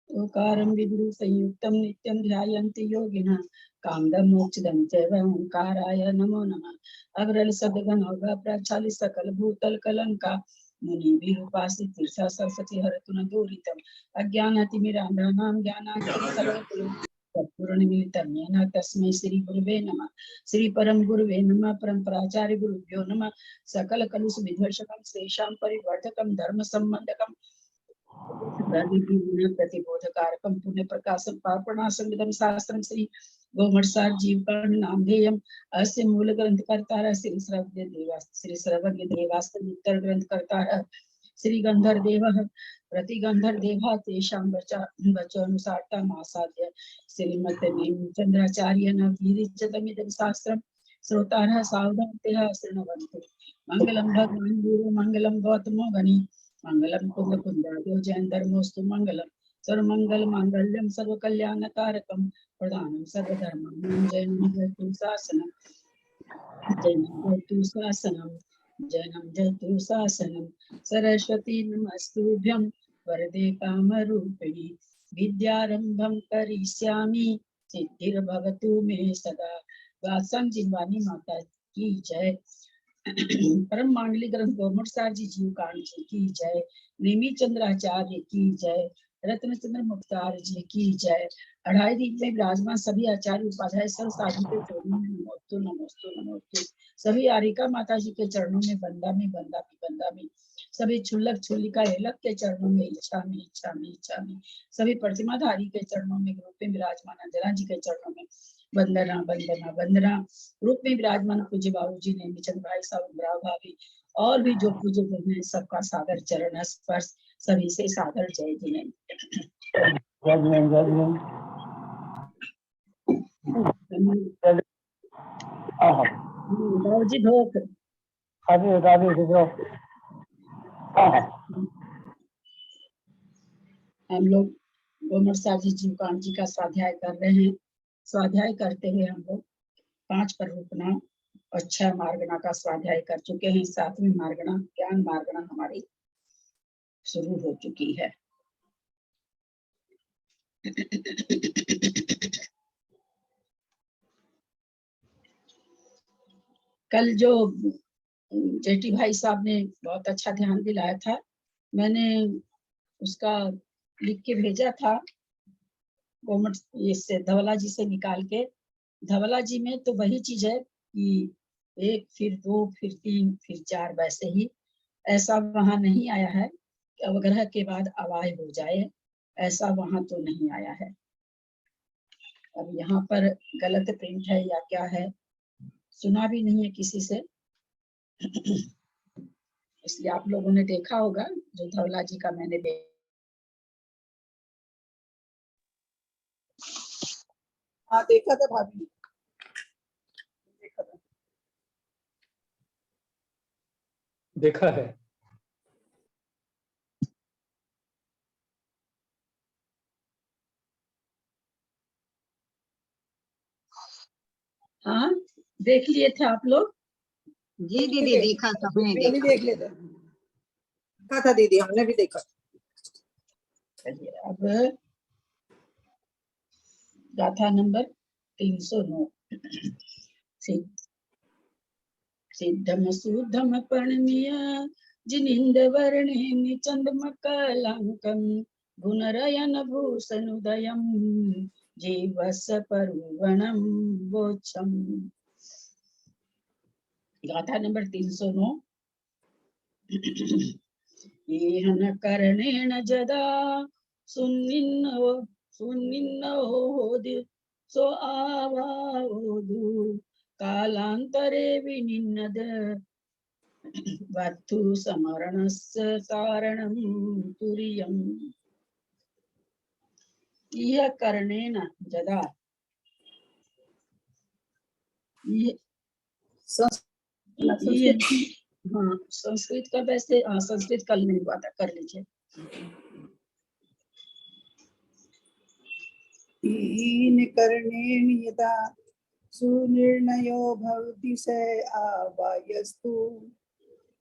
ओकारं विदुरु संयुक्तं नित्यं ध्यायन्ति योगिनः कामदं मोक्षदं चैव ओंकाराय नमो नमः। अग्रल सदगन होगा प्रचालित सकल भूतल कलंका मुनिभिरुपासित तीर्था सरस्वती हरतु न दूरितम् अज्ञानातिमिरान्धानां ज्ञानाञ्जनशलाकया तत्पूर्णमिलितं येन तस्मै श्री गुरुवे नमः। श्री परम गुरुवे नमः। परम्पराचार्य गुरुभ्यो नमः। सकल कलुष विध्वंसकं श्रेषां परिवर्धकं धर्म संबंधकं प्रतिबोधकारकं पुण्य प्रकाशं पापणासंविदं शास्त्रं श्री गोमठसार जीवकर्ण नामधेयम् अस्य मूल ग्रंथकर्ता श्री सर्वज्ञ देवास्त्र उत्तर ग्रंथकर्ता श्री गंधर देवः प्रतिगंधर देवा तेषां वचोनुसारता मासाद्य श्रीमते चंद्राचार्य न वीरिचतमिदं शास्त्रं श्रोतारः सावधानतया शृण्वन्तु। मंगलम भगवान गुरु मंगलम गौतमो गणि मंगलम कुंद कुंदादो जैन धर्मोस्तु मंगलम सर्वमंगल मांगल्यम सर्व कल्याण कारकम प्रधानम सर्वधर्माणां जैनम जयतु शासनम जैनम जयतु शासनम सरस्वती नमस्तुभ्यं वरदे कामरूपिणी विद्यारंभं करिष्यामि सिद्धिर्भवतु मे सदा। वासं जिनवानी माता की जय। परम मांडली ग्रंथ गोमठसार जी जीवकांड जी की जय। नेमी चंद्राचार्य की जय। रत्न चंद्र मुक्तार जी की जय। अढ़ाई दीप में विराजमान सभी आचार्य उपाध्याय सर्व साधु के चरणों में नमोस्तु नमोस्तु नमोस्तु। सभी आरिका माता जी के चरणों में बंदा में बंदा में बंदा में। सभी छुल्लक छुल्लिका हेलक के चरणों में इच्छा में इच्छा में इच्छा में। सभी प्रतिमाधारी के चरणों में ग्रुप में विराजमान अंजना जी के चरणों में वंदना वंदना वंदना। रूप में विराजमान पूज्य बाबू जी ने चंद भाई साहब ब्राव भाभी और भी जो पूज्य हैं सबका सादर चरण स्पर्श सभी से सादर जय जिने। जी धोख हम लोग गोमठसार जी जीवकांड जी का स्वाध्याय कर रहे हैं। स्वाध्याय करते हुए हम लोग 5 प्ररूपणा और 6 मार्गणा का स्वाध्याय कर चुके हैं। 7वीं मार्गणा ज्ञान मार्गणा हमारी शुरू हो चुकी है। कल जो जेठी भाई साहब ने बहुत अच्छा ध्यान दिलाया था, मैंने उसका लिख के भेजा था गोमठ इससे धवला जी से निकाल के। धवला जी में तो वही चीज है कि 1 फिर 2 फिर 3 फिर 4 वैसे ही। ऐसा वहां नहीं आया है कि अवग्रह के बाद अवाय हो जाए, ऐसा वहां तो नहीं आया है। अब यहाँ पर गलत प्रिंट है या क्या है, सुना भी नहीं है किसी से। इसलिए आप लोगों ने देखा होगा जो धवला जी का मैंने देखा था भाभी, देखा है। हाँ देख लिए थे आप लोग? जी दीदी देखा, सबने भी देख लेते था दीदी, हमने भी देखा। अब गाथा नंबर 309। सिद्धम सुद्धम पर्णमीय जिनिंद वर्णेमि चंद्रमकलांकं गुणरयन भूषणोदयं जीवस परुवणं वोचम। गाथा नंबर 309। येहन कर्णेन जदा सुन्निन्नो होदि सो आवाओदु कालांतरे विनिन्नद वत्तु समरणस्य कारणं तुर्यम्। यह कर्णेन जदा, हाँ संस्कृत का वैसे संस्कृत कल नहीं हुआ था, कर लीजिए। कर्णेन यदा सुनिर्णयो भवति स आवायस्तु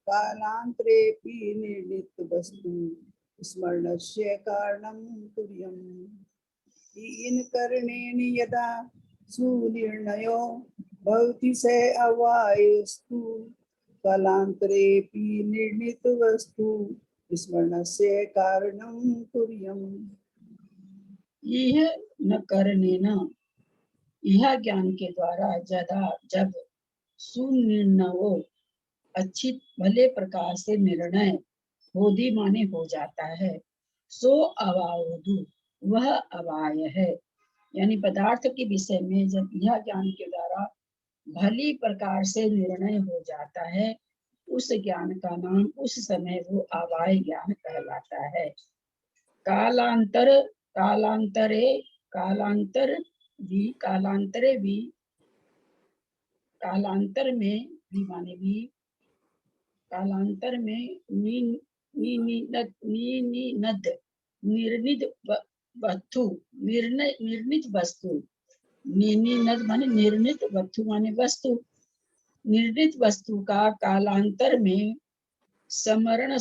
कालांतरेऽपि निर्णीतवस्तु स्मरणस्य कारणं तुर्यम्। येन करणेन यदा सुनिर्णयो भवति स अवायस्तु कालांतरेऽपि निर्णीतवस्तु स्मरणस्य कारणं तुर्यम्। यह न करने न, यह ज्ञान के द्वारा जब सुनिर्णयो अच्छी भले प्रकार से निर्णय बोधि माने हो जाता है, सो अवावधु वह अवाय है। यानी पदार्थ के विषय में जब यह ज्ञान के द्वारा भली प्रकार से निर्णय हो जाता है, उस ज्ञान का नाम उस समय वो अवाय ज्ञान कहलाता है। कालांतरे कालांतर में भी माने भी कालांतर में निर्णित वस्तु माने निर्णित वस्तु माने वस्तु, निर्णित वस्तु का कालांतर में स्मरण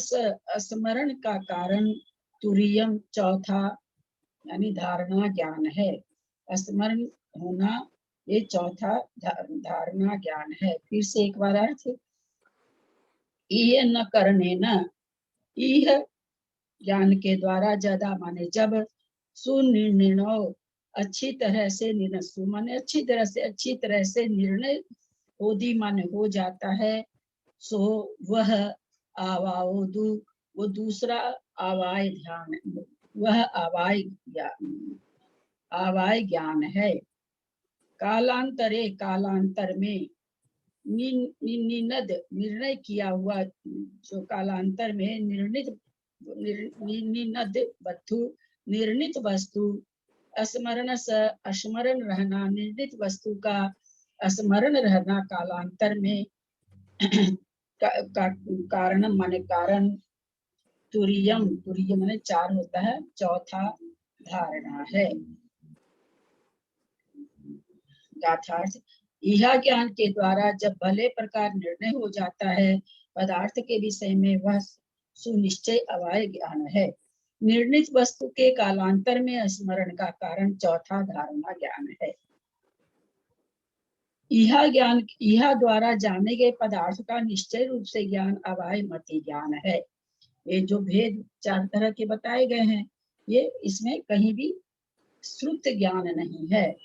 का कारण तुरीयम चौथा यानी धारणा ज्ञान है। स्मरण होना ये चौथा धारणा ज्ञान है। फिर से एक बार अर्थ, यह न करने न, यह ज्ञान के द्वारा जदा माने जब, सुनिर्णय अच्छी तरह से निर्णय माने अच्छी तरह से निर्णय होदी माने हो जाता है, सो वह अवावधु वो दूसरा अवाय ध्यान, वह अवाय ज्ञान है। कालांतर में निर्णय किया हुआ, जो कालांतर में निर्णित वस्तु स्मरण रहना, निर्णित वस्तु का स्मरण रहना कालांतर में कारण माने कारण, तुरीयम माने चार होता है, चौथा धारणा है। गाथार्थ, यह ज्ञान के द्वारा जब भले प्रकार निर्णय हो जाता है पदार्थ के विषय में, वह सुनिश्चय अवाय ज्ञान है। निर्णित वस्तु के कालांतर में स्मरण का कारण चौथा धारणा ज्ञान है। यह द्वारा जाने गए पदार्थ का निश्चय रूप से ज्ञान अवाय मति ज्ञान है। ये जो भेद चार तरह के बताए गए हैं, ये इसमें कहीं भी श्रुत ज्ञान नहीं है।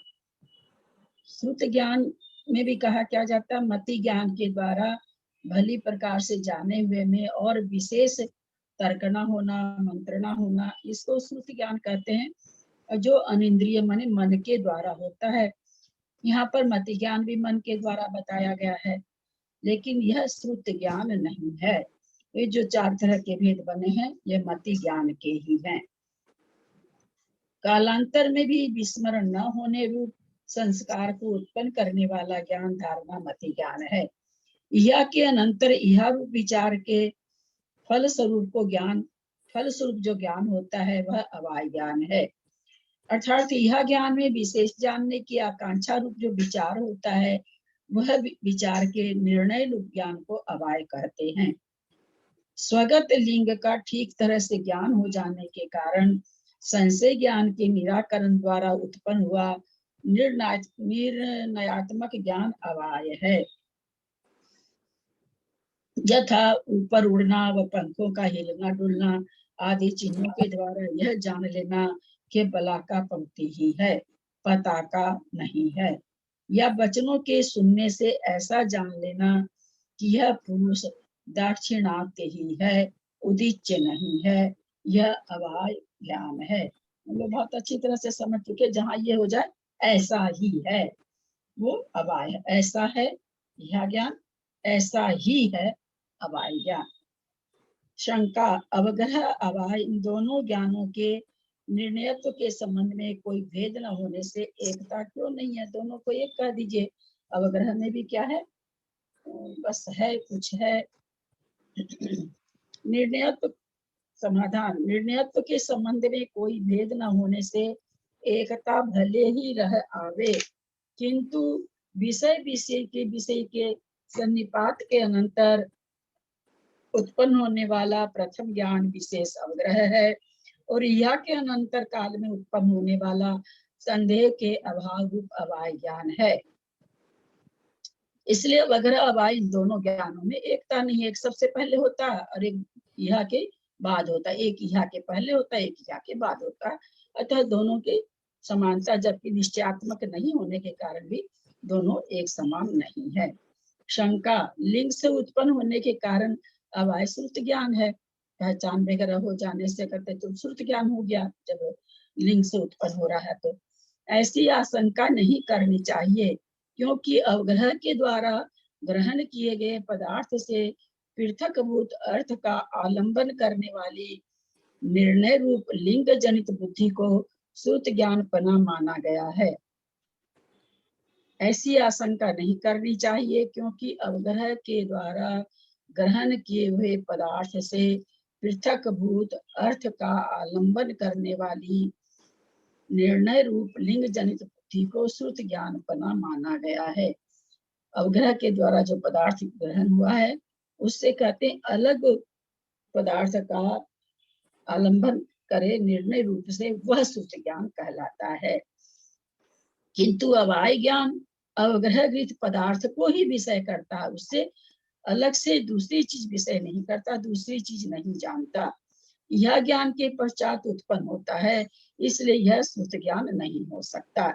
श्रुत ज्ञान में भी कहा क्या जाता है, मति ज्ञान के द्वारा भली प्रकार से जाने हुए में और विशेष तर्कना होना, मंत्रणा होना, इसको श्रुत ज्ञान कहते हैं। जो अनिंद्रिय माने मन के द्वारा होता है। यहाँ पर मति ज्ञान भी मन के द्वारा बताया गया है, लेकिन यह श्रुत ज्ञान नहीं है। ये जो चार तरह के भेद बने हैं, ये मति ज्ञान के ही हैं। कालांतर में भी विस्मरण न होने रूप संस्कार को उत्पन्न करने वाला ज्ञान धारणा मति ज्ञान है। यह के अनंतर यह रूप विचार के फल स्वरूप जो ज्ञान होता है, वह अवाय ज्ञान है। अर्थात यह ज्ञान में विशेष जानने की आकांक्षा रूप जो विचार होता है, वह विचार के निर्णय रूप ज्ञान को अवाय कहते हैं। स्वगत लिंग का ठीक तरह से ज्ञान हो जाने के कारण संशय ज्ञान के निराकरण द्वारा उत्पन्न हुआ निर्णयात्मक ज्ञान अवाय है। यथा ऊपर उड़ना व पंखों का हिलना डुलना आदि चिन्हों के द्वारा यह जान लेना कि बलाका पंक्ति ही है, पताका नहीं है, या वचनों के सुनने से ऐसा जान लेना कि यह पुरुष दाक्षिणात्य ही है, उदिच्य नहीं है, यह अवाय ज्ञान है। हम लोग बहुत अच्छी तरह से समझ चुके, जहाँ ये हो जाए ऐसा ही है, वो अवाय है। ऐसा है यह ज्ञान, ऐसा ही है अवाय ज्ञान। शंका, अवग्रह अवाय, इन दोनों ज्ञानों के निर्णयत्व के संबंध में कोई भेद न होने से एकता क्यों नहीं है? दोनों को एक कह दीजिए। अवग्रह में भी क्या है, बस है, कुछ है। निर्णयत्व समाधान, निर्णयत्व के संबंध में कोई भेद न होने से एकता भले ही रह आवे, किंतु विषय के सन्निपात के अनंतर उत्पन्न होने वाला प्रथम ज्ञान विशेष अवग्रह है और यह के अनंतर काल में उत्पन्न होने वाला संदेह के अभाव रूप अवाय ज्ञान है। इसलिए अवग्रह अवाय इन दोनों ज्ञानों में एकता नहीं है, एक सबसे पहले होता है और एक यह के बाद होता है, एक यह के पहले होता है, एक यह के बाद होता है। अतः दोनों की समानता, जबकि निश्चयात्मक नहीं होने के कारण भी दोनों एक समान नहीं है। शंका, लिंग से उत्पन्न होने के कारण अवाय श्रुत ज्ञान है, पहचान वगैरह हो जाने से कहते तो श्रुत ज्ञान हो गया जब लिंग से उत्पन्न हो रहा है। तो ऐसी आशंका नहीं करनी चाहिए, क्योंकि अवग्रह के द्वारा ग्रहण किए गए पदार्थ से पृथकभूत अर्थ का आलंबन करने वाली निर्णय रूप लिंग जनित बुद्धि को श्रुत ज्ञानपना माना गया है। ऐसी आशंका नहीं करनी चाहिए, क्योंकि अवग्रह के द्वारा ग्रहण किए हुए पदार्थ से पृथकभूत अर्थ का आलंबन करने वाली निर्णय रूप लिंग जनित बुद्धि को श्रुत ज्ञानपना माना गया है। अवग्रह के द्वारा जो पदार्थ ग्रहण हुआ है उससे कहते हैं अलग पदार्थ का आलंबन करे निर्णय रूप से, वह श्रुत ज्ञान कहलाता है। किंतु अवाय ज्ञान अवग्रहकृत पदार्थ को ही विषय करता है, उससे अलग से दूसरी चीज विषय नहीं करता, दूसरी चीज नहीं जानता। यह ज्ञान के पश्चात उत्पन्न होता है, इसलिए यह श्रुत ज्ञान नहीं हो सकता।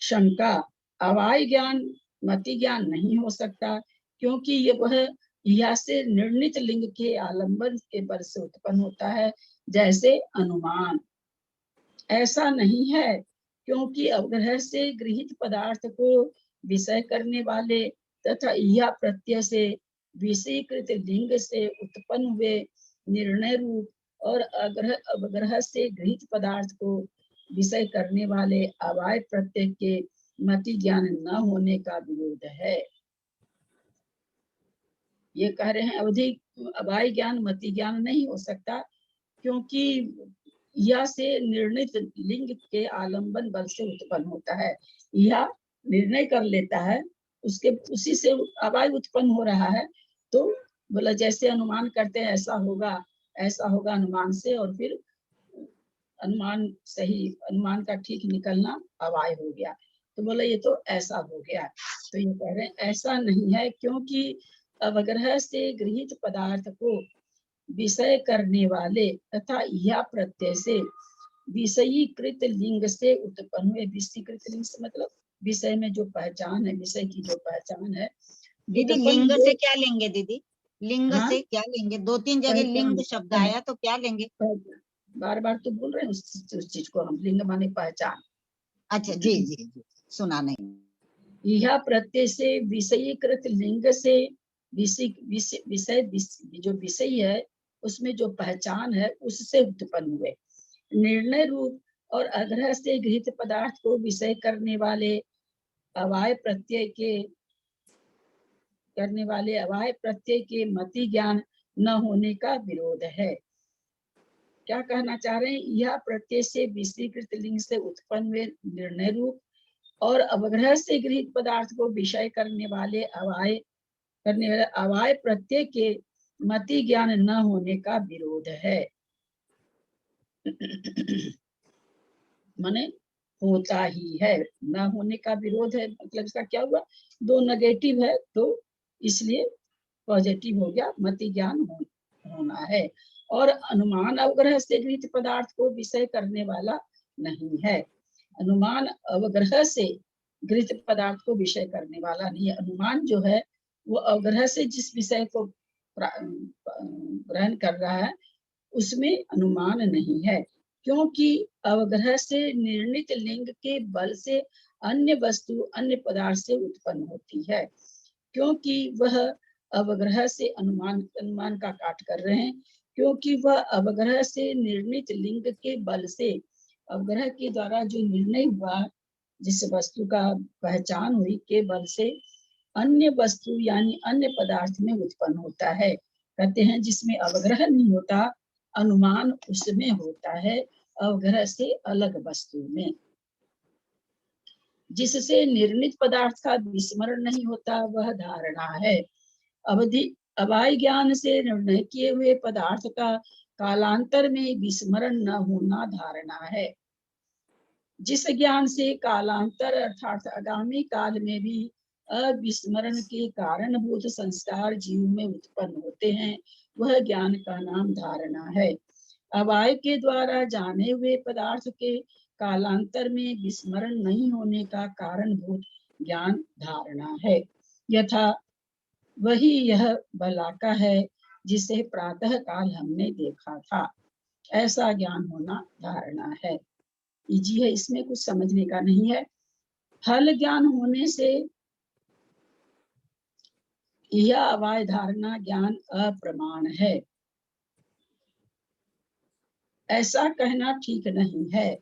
शंका, अवाय ज्ञान मति ज्ञान नहीं हो सकता, क्योंकि ये वह यह से निर्णित लिंग के आलंबन के बल से उत्पन्न होता है, जैसे अनुमान। ऐसा नहीं है, क्योंकि अवग्रह से गृहीत पदार्थ को विषय करने वाले तथा यह प्रत्यय से विषयीकृत लिंग से उत्पन्न हुए निर्णय रूप और अवग्रह से गृहीत पदार्थ को विषय करने वाले अवाय प्रत्यय के मति ज्ञान न होने का विरोध है। ये कह रहे हैं अवाय ज्ञान मति ज्ञान नहीं हो सकता, क्योंकि यह से निर्णित लिंग के आलंबन बल से उत्पन्न होता है। यह निर्णय कर लेता है, उसके उसी से अवाय उत्पन्न हो रहा है। तो बोला जैसे अनुमान करते हैं ऐसा होगा अनुमान से, और फिर अनुमान सही, अनुमान का ठीक निकलना अवाय हो गया। तो बोला ये तो ऐसा हो गया। तो ये कह रहे हैं ऐसा नहीं है, क्योंकि अवग्रह से गृहीत पदार्थ को विषय करने वाले तथा यह प्रत्यय से विषयीकृत लिंग से उत्पन्न हुए, विषयीकृत लिंग से मतलब विषय में जो पहचान है, विषय की जो पहचान है। दीदी लिंग से क्या लेंगे दीदी? लिंग हाँ? से क्या लेंगे? दो तीन जगह लिंग शब्द आया तो क्या लेंगे? बार बार तो बोल रहे हैं उस चीज को हम, लिंग माने पहचान। अच्छा जी जी जी, सुना नहीं। यह प्रत्यय से विषयीकृत लिंग से विषय जो विषय है उसमें जो पहचान है उससे उत्पन्न हुए निर्णय रूप और अग्रह से गृहीत पदार्थ को विषय करने वाले अवाय प्रत्यय के मति ज्ञान न होने का विरोध है। क्या कहना चाह रहे हैं? यह प्रत्यय से विषयीकृत लिंग से उत्पन्न हुए निर्णय रूप और अवग्रह से गृहीत पदार्थ को विषय करने वाले अवाय प्रत्यय के मति ज्ञान न होने का विरोध है। माने होता ही है, न होने का विरोध है, मतलब इसका क्या हुआ? दो नेगेटिव है तो इसलिए पॉजिटिव हो गया, मति ज्ञान होना है। और अनुमान अवग्रह से गृहीत पदार्थ को विषय करने वाला नहीं है। अनुमान अवग्रह से गृहीत पदार्थ को विषय करने वाला नहीं है। अनुमान जो है वो अवग्रह से जिस विषय को ग्रहण कर रहा है उसमें अनुमान नहीं है, क्योंकि अवग्रह से निर्णित लिंग के बल से अन्य वस्तु अन्य पदार्थ से उत्पन्न होती है। क्योंकि वह अवग्रह से अनुमान का काट कर रहे हैं, क्योंकि वह अवग्रह से निर्णित लिंग के बल से, अवग्रह के द्वारा जो निर्णय हुआ, जिस वस्तु का पहचान हुई के बल से अन्य वस्तु यानी अन्य पदार्थ में उत्पन्न होता है। कहते हैं जिसमें अवग्रह नहीं होता अनुमान उसमें होता है, अवग्रह से अलग वस्तु में। जिससे निर्णित पदार्थ का विस्मरण नहीं होता वह धारणा है। अवाय ज्ञान से निर्णय किए हुए पदार्थ का कालांतर में विस्मरण न होना धारणा है। जिस ज्ञान से कालांतर अर्थात आगामी काल में भी अविस्मरण के कारणभूत संस्कार जीव में उत्पन्न होते हैं, वह ज्ञान का नाम धारणा है। अवाय के द्वारा जाने हुए पदार्थ के कालांतर में विस्मरण नहीं होने का कारणभूत ज्ञान धारणा है। यथा वही यह बलाका है जिसे प्रातः काल हमने देखा था, ऐसा ज्ञान होना धारणा है। इजी है, इसमें कुछ समझने का नहीं है। फल ज्ञान होने से यह अवाय धारणा ज्ञान अप्रमाण है, ऐसा कहना ठीक नहीं है,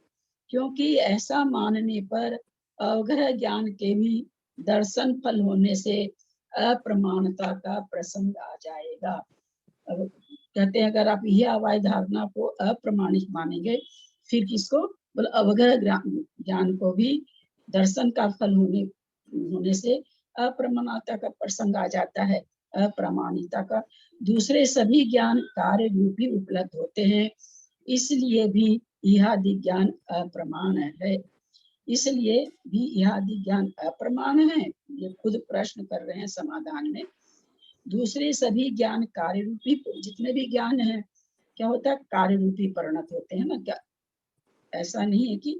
क्योंकि ऐसा मानने पर अवग्रह ज्ञान के भी दर्शन फल होने से अप्रमाणता का प्रसंग आ जाएगा। अब कहते हैं अगर आप यह अवाय धारणा को अप्रमाणिक मानेंगे, फिर किसको? बोले अवग्रह ज्ञान को भी दर्शन का फल होने से अप्रमाणता का प्रसंग आ जाता है, अप्रमाणिता का। दूसरे सभी ज्ञान कार्य रूप ही उपलब्ध होते हैं, इसलिए भी इहादि ज्ञान अप्रमाण है। इसलिए भी इहादि ज्ञान अप्रमाण है, ये खुद प्रश्न कर रहे हैं समाधान में। दूसरे सभी ज्ञान कार्य रूपी, जितने भी ज्ञान है क्या होता है? कार्य रूपी परिणत होते हैं ना। क्या ऐसा नहीं है कि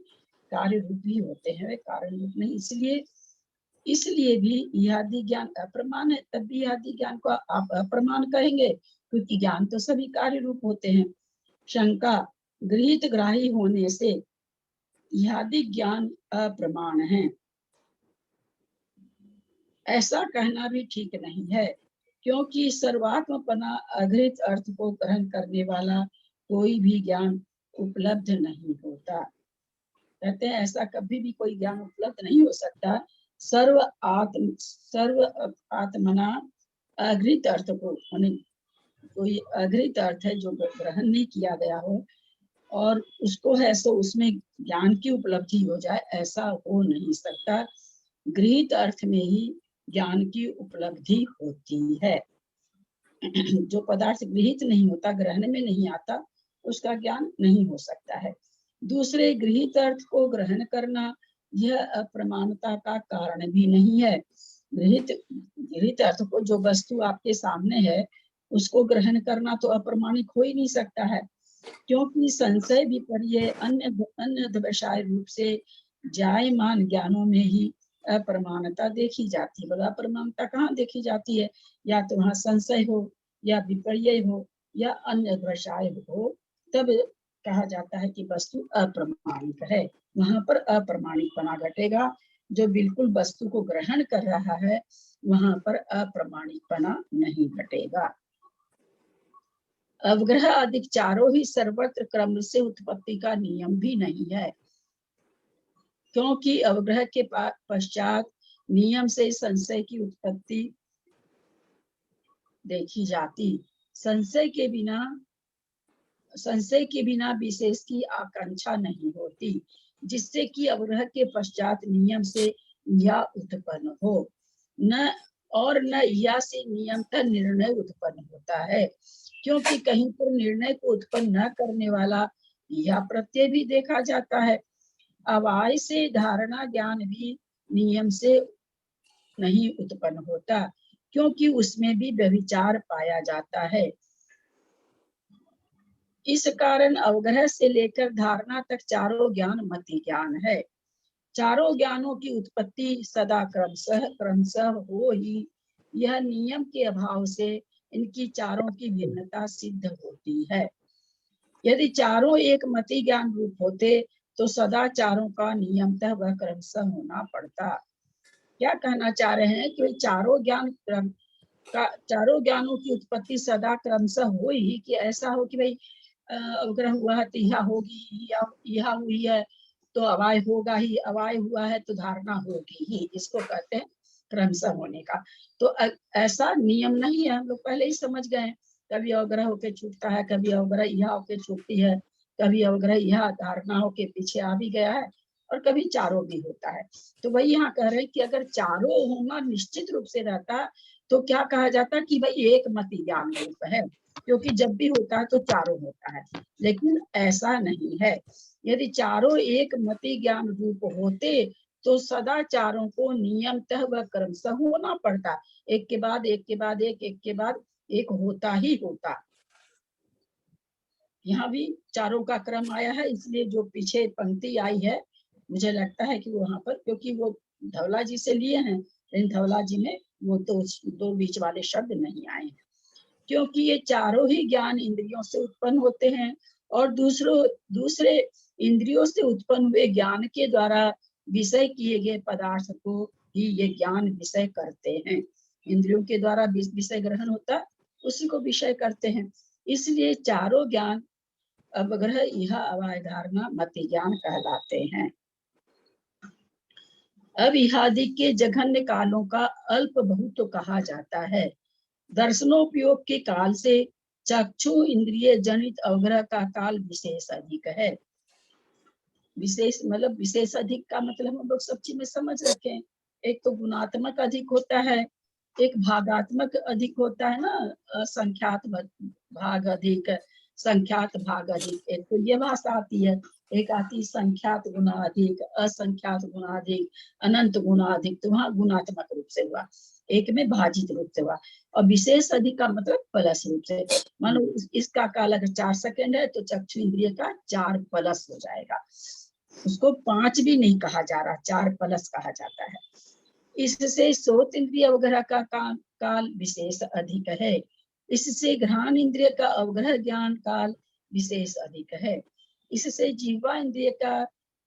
कार्य रूपी होते हैं, कार्य रूप नहीं। इसलिए भी इहादि ज्ञान अप्रमाण है। तब भी इहादि ज्ञान को आप अप्रमाण कहेंगे, क्योंकि ज्ञान तो सभी कार्य रूप होते हैं। शंका, गृहीत ग्राही होने से इहादि ज्ञान अप्रमाण है, ऐसा कहना भी ठीक नहीं है, क्योंकि सर्वात्मपना अगृहीत अर्थ को ग्रहण करने वाला कोई भी ज्ञान उपलब्ध नहीं होता। कहते हैं ऐसा कभी भी कोई ज्ञान उपलब्ध नहीं हो सकता। सर्व आत्मना अगृहीत अर्थ को, कोई अगृहीत अर्थ है जो ग्रहण नहीं किया गया हो और उसको है सो उसमें ज्ञान की उपलब्धि हो जाए, ऐसा हो नहीं सकता। गृहीत अर्थ में ही ज्ञान की उपलब्धि होती है। जो पदार्थ गृहीत नहीं होता, ग्रहण में नहीं आता, उसका ज्ञान नहीं हो सकता है। दूसरे गृहीत अर्थ को ग्रहण करना यह अप्रमाणता का कारण भी नहीं है। गृहीत अर्थ को, जो वस्तु आपके सामने है, उसको ग्रहण करना तो अप्रमाणिक हो ही नहीं सकता है, क्योंकि संशय विपर्य अन्य व्यवसाय रूप से जायमान ज्ञानों में ही अप्रमाणता देखी जाती है। बोला अप्रमाणता कहाँ देखी जाती है? या तो वहाँ संशय हो, या विपर्य हो, या अन्य व्यवसाय हो, तब कहा जाता है कि वस्तु अप्रमाणिक है। वहां पर अप्रमाणिकपना घटेगा। जो बिल्कुल वस्तु को ग्रहण कर रहा है, वहां पर अप्रमाणिकपना नहीं घटेगा। अवग्रह अधिक चारों ही सर्वत्र क्रम से उत्पत्ति का नियम भी नहीं है, क्योंकि अवग्रह के पश्चात नियम से संशय की उत्पत्ति देखी जाती। संशय के बिना विशेष की आकांक्षा नहीं होती, जिससे कि अवग्रह के पश्चात नियम से या उत्पन्न हो। न या से नियमतः निर्णय उत्पन्न होता है, क्योंकि कहीं पर निर्णय को उत्पन्न न करने वाला या प्रत्यय भी देखा जाता है। अवाय से धारणा ज्ञान भी नियम से नहीं उत्पन्न होता, क्योंकि उसमें भी व्यभिचार पाया जाता है। इस कारण अवग्रह से लेकर धारणा तक चारों ज्ञान मति ज्ञान है। चारों ज्ञानों की उत्पत्ति सदा क्रमशः हो ही, यह नियम के अभाव से इनकी चारों की भिन्नता सिद्ध होती है। यदि चारों एक मति ज्ञान रूप होते तो सदा चारों का नियमतः वह क्रमशः होना पड़ता। क्या कहना चाह रहे हैं कि चारों ज्ञानों की उत्पत्ति सदा क्रमशः हो ही, कि ऐसा हो कि भाई अवग्रह हुआ है तो यह होगी, या यह हुई है तो अवाय होगा ही, अवाय हुआ है तो धारणा होगी ही। इसको कहते हैं क्रमशः होने का। तो ऐसा नियम नहीं है, हम लोग पहले ही समझ गए। कभी अवग्रह होके छूटता है, कभी अवग्रह यह होके छूटती है, कभी अवग्रह यह धारणा होके पीछे आ भी गया है, और कभी चारों भी होता है। तो वही यहाँ कह रहे हैं कि अगर चारों होना निश्चित रूप से रहता तो क्या कहा जाता है कि भाई एक मति ज्ञान रूप है, क्योंकि जब भी होता है तो चारों होता है। लेकिन ऐसा नहीं है, यदि चारों एक मति ज्ञान रूप होते तो सदा चारों को नियमतः व क्रमशः होना पड़ता, एक के बाद एक के बाद एक के बाद एक होता ही होता। यहाँ भी चारों का क्रम आया है, इसलिए जो पीछे पंक्ति आई है मुझे लगता है कि वहां पर, क्योंकि वो धवला जी से लिए हैं, लेकिन धवला जी में वो दो बीच वाले शब्द नहीं आए हैं, क्योंकि ये चारों ही ज्ञान इंद्रियों से उत्पन्न होते हैं और दूसरे इंद्रियों से उत्पन्न हुए ज्ञान के द्वारा विषय किए गए पदार्थ को ही ये ज्ञान विषय करते हैं। इंद्रियों के द्वारा विषय ग्रहण होता है, उसी को विषय करते हैं। इसलिए चारों ज्ञान अवग्रह यह अवाय धारणा मति ज्ञान कहलाते हैं। अब इहादि के जघन्य कालों का अल्प बहुत तो कहा जाता है। दर्शनोपयोग के काल से चक्षु इंद्रिय जनित अवग्रह का काल विशेष अधिक है। विशेष मतलब विशेष अधिक का मतलब हम लोग सब चीज में समझ रखे हैं। एक तो गुणात्मक अधिक होता है, एक भागात्मक अधिक होता है ना, संख्यात भाग अधिक, संख्यात भाग अधिक। एक तो ये भाषा आती है, एक आती संख्यात गुना अधिक, असंख्यात गुना अधिक, अनंत गुना अधिक। तो वहाँ गुणात्मक रूप से हुआ, एक में भाजित रूप से हुआ। और विशेष अधिक का मतलब प्लस रूप से। मानो इसका काल अगर 4 सेकंड है तो चक्षु इंद्रिय का 4 प्लस हो जाएगा। उसको 5 भी नहीं कहा जा रहा, 4 प्लस कहा जाता है। इससे श्रोत इंद्रिय अवग्रह का काल विशेष अधिक है। इससे घ्राण इंद्रिय का अवग्रह ज्ञान काल विशेष अधिक है। इससे जीवा इंद्रिय का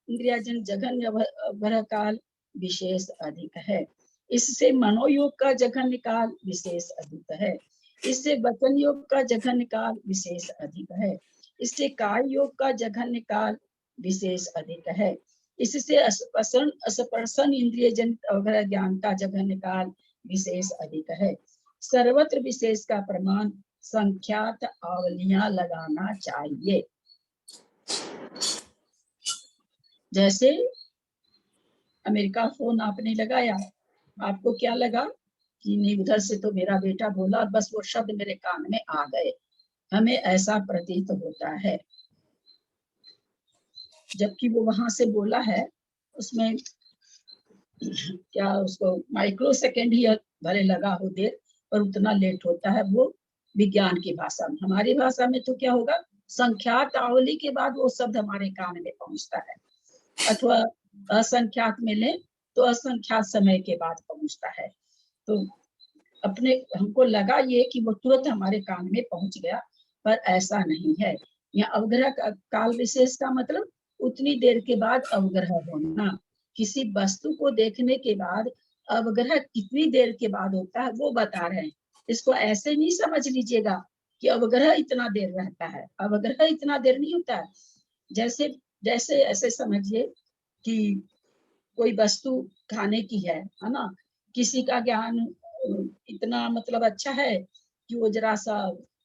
इंद्रियजन जघन्य अवग्रह काल विशेष अधिक है। इससे मनोयोग का जघन्य काल विशेष अधिक है। इससे वचन योग का जघन्य काल विशेष अधिक है। इससे काय योग का जघन्य काल विशेष अधिक है। इससे स्पर्शन इंद्रिय जनित अवग्रह ज्ञान का जघन्य काल विशेष अधिक है। सर्वत्र विशेष का प्रमाण संख्यात आवलियां लगाना चाहिए। जैसे अमेरिका फोन आपने लगाया, आपको क्या लगा कि नहीं, उधर से तो मेरा बेटा बोला और बस वो शब्द मेरे कान में आ गए, हमें ऐसा प्रतीत होता है। जबकि वो वहां से बोला है, उसमें क्या उसको माइक्रो सेकेंड ही भले लगा हो देर, पर उतना लेट होता है वो विज्ञान की भाषा में। हमारी भाषा में तो क्या होगा, संख्यात आवली के बाद वो शब्द हमारे कान में पहुंचता है, अथवा असंख्यात में ले तो असंख्यात समय के बाद पहुंचता है। तो अपने हमको लगा ये कि वो तुरंत हमारे कान में पहुंच गया, पर ऐसा नहीं है। यहाँ अवग्रह का काल विशेष का मतलब उतनी देर के बाद अवग्रह होना। किसी वस्तु को देखने के बाद अवग्रह कितनी देर के बाद होता है वो बता रहे हैं। इसको ऐसे नहीं समझ लीजिएगा कि अवग्रह इतना देर रहता है, अवग्रह इतना देर नहीं होता है। जैसे जैसे ऐसे समझिए कि कोई वस्तु खाने की है ना, किसी का ज्ञान इतना मतलब अच्छा है कि वो जरा सा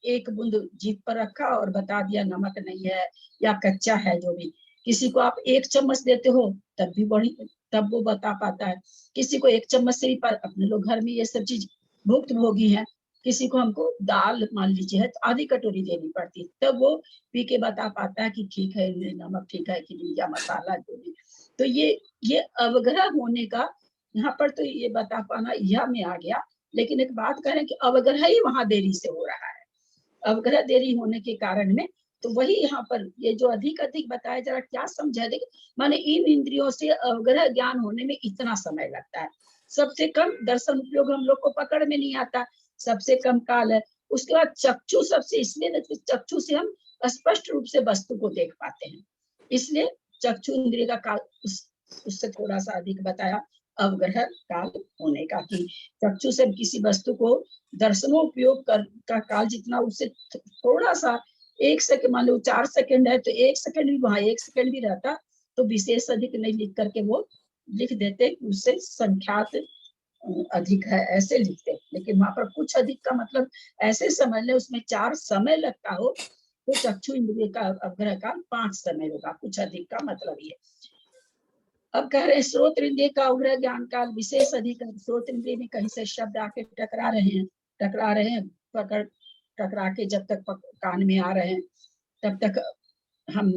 एक बूंद जीभ पर रखा और बता दिया नमक नहीं है या कच्चा है जो भी। किसी को आप 1 चम्मच देते हो तब भी बड़ी, तब वो बता पाता है। किसी को 1 चम्मच से ही, पर अपने लोग घर में ये सब चीज भुक्त भोगी है। किसी को हमको दाल मान लीजिए है तो आधी कटोरी देनी पड़ती, तब वो पी के बता पाता है कि ठीक है नमक ठीक है कि नहीं, या मसाला जो भी। तो ये अवग्रह होने का यहाँ पर तो ये बता पाना यह में आ गया। लेकिन एक बात करें कि अवग्रह ही वहां देरी से हो रहा है, अवग्रह देरी होने के कारण में। तो वही यहाँ पर ये जो अधिक अधिक बताया, जरा क्या समझा देगा, माने इन इंद्रियों से अवग्रह ज्ञान होने में इतना समय लगता है। सबसे कम दर्शन उपयोग हम लोग को पकड़ में नहीं आता, सबसे कम काल है। उसके बाद चक्षु सबसे, इसलिए चक्षु से हम स्पष्ट रूप से वस्तु को देख पाते हैं, इसलिए चक्षु इंद्रिय का काल उससे थोड़ा सा अधिक बताया अवग्रह काल होने का, कि चक्षु से किसी वस्तु को दर्शनोपयोग का काल जितना, उससे थोड़ा सा 1 सेकंड, मान लो 4 सेकंड है तो 1 सेकंड भी, वहां 1 सेकंड भी रहता तो विशेष अधिक नहीं लिख करके वो लिख देते, उससे संख्यात अधिक है ऐसे लिखते। लेकिन वहां पर कुछ अधिक का मतलब ऐसे समझ ले उसमें 4 समय लगता हो तो चक्षु इंद्रिय का अवग्रह काल 5 समय होगा, कुछ अधिक का मतलब ये। अब कह रहे हैं स्रोत इंद्रिय का उग्र ज्ञान काल विशेष अधिकार। स्रोत इंद्रिय में कहीं से शब्द आके टकरा रहे हैं पकड़ टकरा के जब तक कान में आ रहे हैं तब तक हम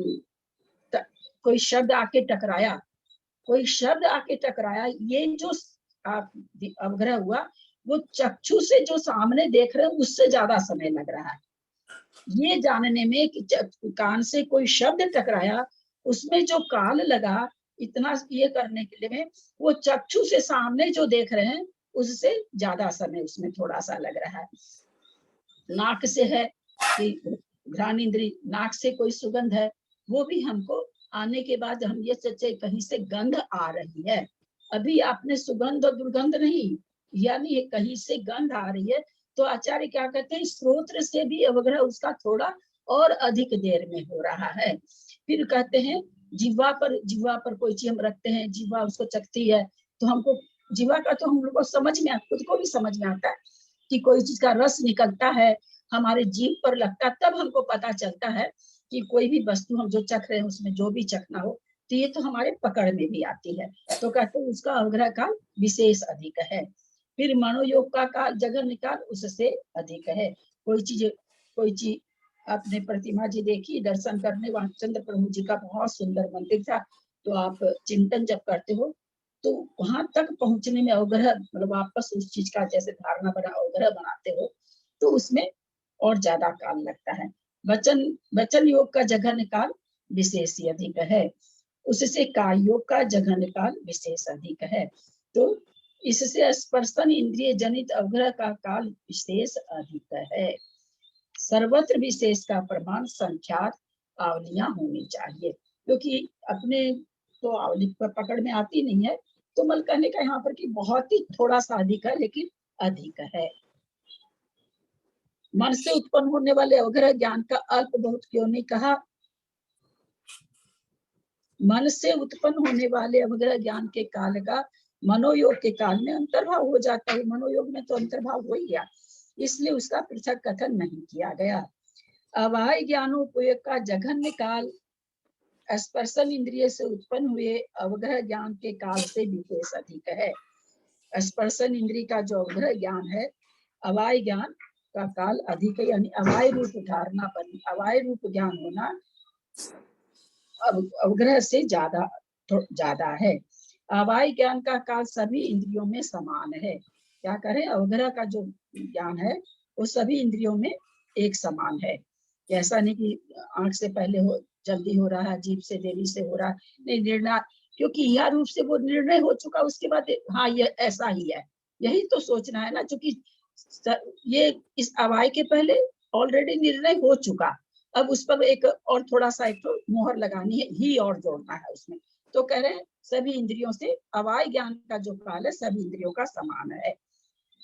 कोई शब्द आके टकराया, ये जो अवग्रह हुआ वो चक्षु से जो सामने देख रहे हैं उससे ज्यादा समय लग रहा है ये जानने में कि कान से कोई शब्द टकराया, उसमें जो काल लगा इतना ये करने के लिए वो चक्षु से सामने जो देख रहे हैं उससे ज्यादा समय उसमें थोड़ा सा लग रहा है। नाक से है कि घ्राण इंद्री, नाक से कोई सुगंध है वो भी हमको आने के बाद हम ये सोचे कहीं से गंध आ रही है, अभी आपने सुगंध और दुर्गंध नहीं, यानी कहीं से गंध आ रही है। तो आचार्य क्या कहते हैं स्रोत्र से भी अवग्रह उसका थोड़ा और अधिक देर में हो रहा है। फिर कहते हैं जिह्वा पर कोई चीज हम रखते हैं, जिह्वा उसको चखती है तो हमको जिह्वा का तो हम लोग को समझ में खुद को भी समझ में आता है कि कोई चीज का रस निकलता है हमारे जीभ पर लगता है, तब हमको पता चलता है कि कोई भी वस्तु हम जो चख रहे हैं उसमें जो भी चखना हो तो ये तो हमारे पकड़ में भी आती है। तो कहते हैं उसका अवग्रह काल विशेष अधिक है। फिर मनोयोग का काल जगह निकाल उससे अधिक है। कोई चीज आपने प्रतिमा जी देखी दर्शन करने, वहां चंद्र प्रभु जी का बहुत सुंदर मंदिर था, तो आप चिंतन जब करते हो तो वहां तक पहुंचने में अवग्रह मतलब वापस उस चीज का जैसे धारणा बना अवग्रह बनाते हो तो उसमें और ज्यादा काल लगता है। वचन योग का जगह निकाल विशेष अधिक है, उससे काय योग का जगह निकाल विशेष अधिक है। तो इससे स्पर्शन इंद्रिय जनित अवग्रह का काल विशेष अधिक है। सर्वत्र विशेष का प्रमाण संख्यात आवलियां होनी चाहिए, क्योंकि अपने तो आवली पकड़ में आती नहीं है, तो मल कहने का यहाँ पर कि बहुत ही थोड़ा सा अधिक है लेकिन अधिक है। मन से उत्पन्न होने वाले अवग्रह ज्ञान का अल्प बहुत क्यों नहीं कहा? मन से उत्पन्न होने वाले अवग्रह ज्ञान के काल का मनोयोग के काल में अंतर्भाव हो जाता है। मनोयोग में तो अंतर्भाव हो ही गया, इसलिए उसका पृथक कथन नहीं किया गया। अवाय ज्ञानोपयोग का जघन्य काल स्पर्शन इंद्रिय से उत्पन्न हुए अवग्रह ज्ञान के काल से विशेष अधिक है। स्पर्शन इंद्रिय का जो अवग्रह ज्ञान है अवाय ज्ञान का काल अधिक है, यानी अवाय रूप धारणा पर अवाय रूप ज्ञान होना अवग्रह से ज्यादा है। अवाय ज्ञान का काल सभी इंद्रियों में समान है। क्या करें, अवग्रह का जो ज्ञान है वो सभी इंद्रियों में एक समान है। ऐसा नहीं कि आंख से पहले हो जल्दी हो रहा है, जीभ से देरी से हो रहा है, नहीं निर्णय, क्योंकि यह रूप से वो निर्णय हो चुका उसके बाद हाँ ये ऐसा ही है, यही तो सोचना है ना, क्योंकि ये इस अवाय के पहले ऑलरेडी निर्णय हो चुका, अब उस पर एक और थोड़ा सा एक तो मोहर लगानी है ही और जोड़ना है उसमें। तो कह रहे हैं सभी इंद्रियों से अवाय ज्ञान का जो काल है सभी इंद्रियों का समान है।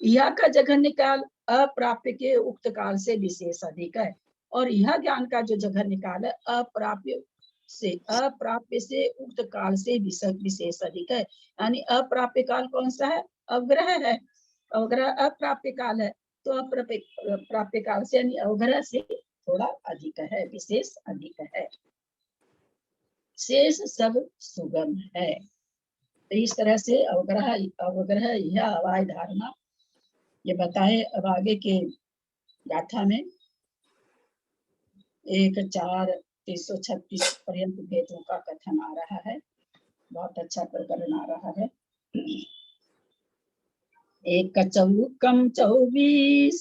यह का जघन्य काल अप्राप्य के उक्त काल से विशेष अधिक है, और यह ज्ञान का जो जघन्य काल है अप्राप्य से उक्त काल से विशेष अधिक है। यानी अप्राप्य काल कौन सा है? अवग्रह है, अवग्रह अप्राप्य काल है, तो अप्राप्य काल से यानी अवग्रह से थोड़ा अधिक है, विशेष अधिक है। शेष सब सुगम है। तो इस तरह से अवग्रह यह अवाय धारणा ये बताए। अब आगे के गाथा में 1-4-336 पर्यंत भेदों का कथन आ रहा है, बहुत अच्छा प्रकरण आ रहा है। 1-24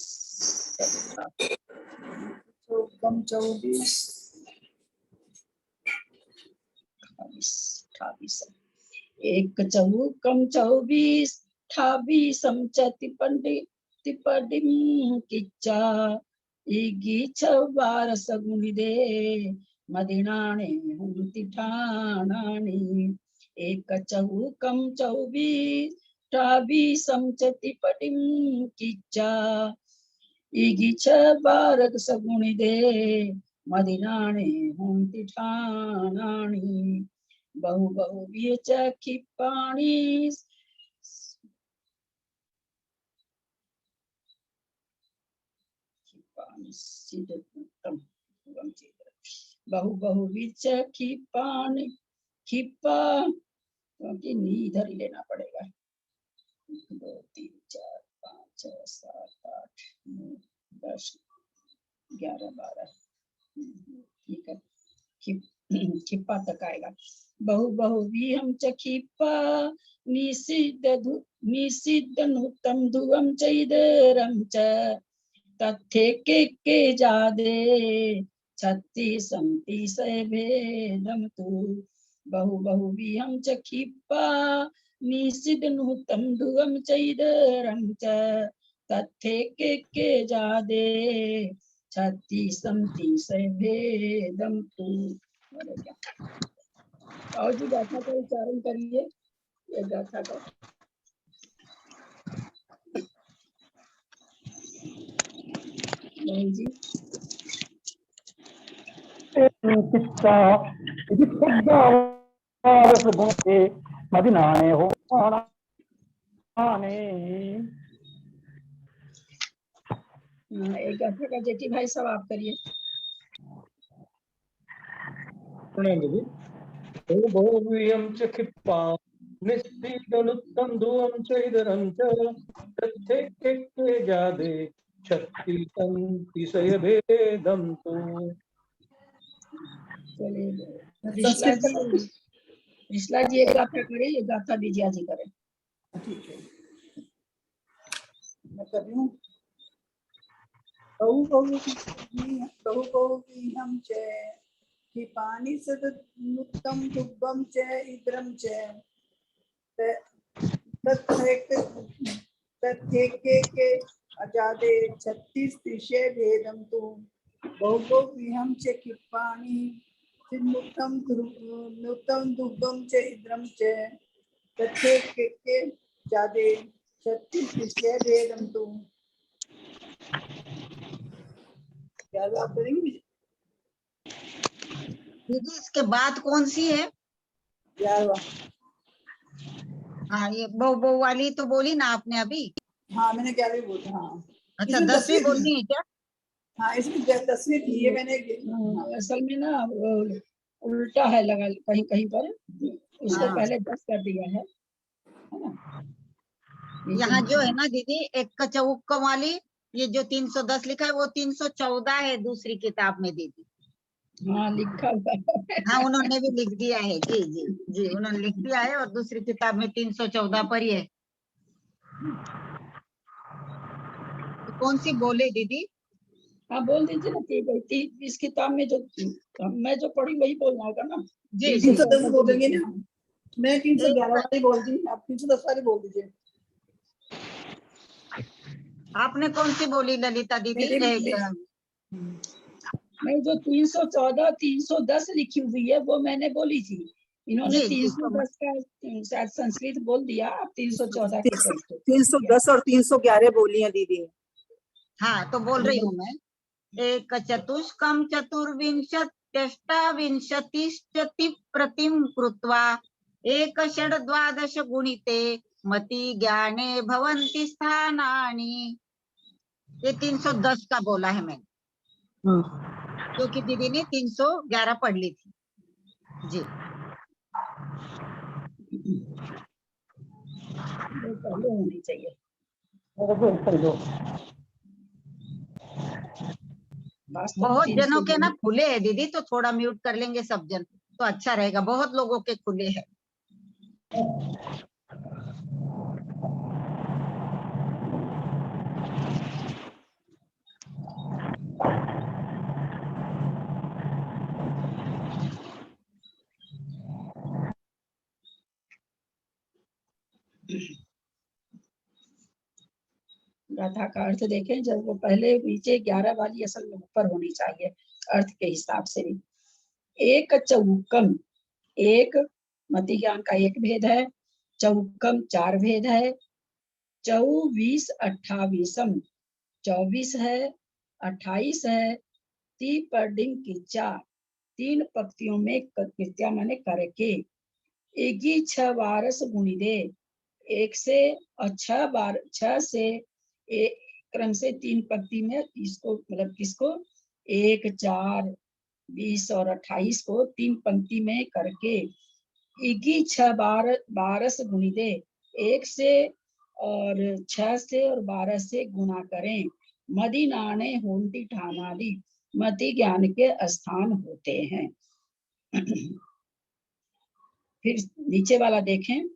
1-24 किच्चा इगिछवारसगुणिदे मदिनाणे हुंति ठाणानि 1-24 किच्चा इगिछवारसगुणिदे मदिनाणे हुंति ठाणानि बहु बहु विचक्षिपाणि बहु बहु विचक्षिपाणि क्योंकि नी इधर ही लेना पड़ेगा। 1 2 3 4 5 6 7 8 9 10 11 12 ठीक है। खिप्पा तक आएगा। बहु बहुव्रीहं च खिप्पा निषिद्धनुत्तम ध्रुवं च इदरं च तत्थे के जादे छत्ति संति भेदम तु बहु बहुव्रीहं च खिप्पा निषिद्धनुत्तम ध्रुवं च इदरं च तत्थे के जादे छत्ति संति भेदम तु। और जी गाथा का उच्चारण करिए, ये गाथा का। नहीं जी, चित्ता इति शब्दावरसगुणे मदिनाने हो एक गाथा का जेठी भाई सब आप करिए। प्रणाम दीदी। बहुव्रीहं च खिप्पा निश्चितनुत्तम ध्रुवं च इदरं च तत्थे के जादे छत्ति संति भेदम तु। चलिए रिश्ला जी एक गाथा करिए, एक गाथा विजया जी करें। ठीक है, मैं कर रही हूँ। बहु बहुव्रीहं च खिपानि सदनुत्तम दुग्गम च इद्रम च तत्थेके अजादे 36 त्रिशे भेदम तु बहुव्रीहं च खिपानि सिन्नुत्तम दुग्गम च इद्रम च तत्थेके जादे 36 त्रिशे भेदम तु। क्या आप करेंगे? दीदी इसके बाद कौन सी है? 11वां। हाँ, ये बहु बहु वाली तो बोली ना आपने अभी। हाँ मैंने 11वीं बोली। हाँ अच्छा, इसमें 10वीं बोलनी है क्या? हाँ इसमें 10वीं थी, ये मैंने असल में ना वो उल्टा है लगा कहीं कहीं पर, उसको हाँ। पहले 10 कर दिया है ना। यहाँ जो है ना दीदी, एक कचौक वाली ये जो 310 लिखा है वो 314 है दूसरी किताब में दीदी। हाँ लिखा हुआ है। हाँ उन्होंने भी लिख दिया है। जी जी जी, उन्होंने लिख दिया है और दूसरी किताब में 314 पर ही है। तो कौन सी बोले दीदी? हाँ बोल दीजिए ना कि इस किताब में जो मैं जो पढ़ी वही बोलना होगा ना। जी जी। 310 बोलेंगे ना, मैं 311 एक वाली बोल दी, आप 310 वाली बोल दीजिए। आपने कौन सी बोली ललिता दीदी? नहीं जो 314 310 लिखी हुई है वो मैंने बोली थी। इन्होंने जी जी, 310 का शायद संस्कृत बोल दिया, आप 314 के बोलते 310 और 311 बोली है दीदी। हाँ तो बोल रही हूँ मैं। एक चतुष्कम चतुर्विंशत्यष्टाविंशतिश्चति प्रतिम कृत्वा एक षड द्वादश गुणिते मति ज्ञाने भवन्ति स्थानानि। ये 310 का बोला है मैंने, क्योंकि दीदी ने 311 पढ़ ली थी। जी वो पहले होनी चाहिए। बहुत जनों के ना खुले है दीदी, तो थोड़ा म्यूट कर लेंगे सब जन तो अच्छा रहेगा। बहुत लोगों के खुले हैं। गाथा का अर्थ देखें, जब वो पहले नीचे 11 वाली असल में ऊपर होनी चाहिए अर्थ के हिसाब से भी। एक चौकम, एक मति ज्ञान का एक भेद है, चौकम 4 भेद है, 24 28 24 है, 28 है, ती पर डिंग की 4 3 पंक्तियों में कृत्या माने करके, एगी 6 वारस गुणी दे, 1 से और 6 बार 6 से एक क्रम से 3 पंक्ति में इसको मतलब किसको 1 4 20 और 28 को 3 पंक्ति में करके इगी 6 12 से गुणिते, 1 से और 6 से और 12 से गुणा करें। मदि नाणे होंटी ठानादि मति ज्ञान के स्थान होते हैं। फिर नीचे वाला देखें,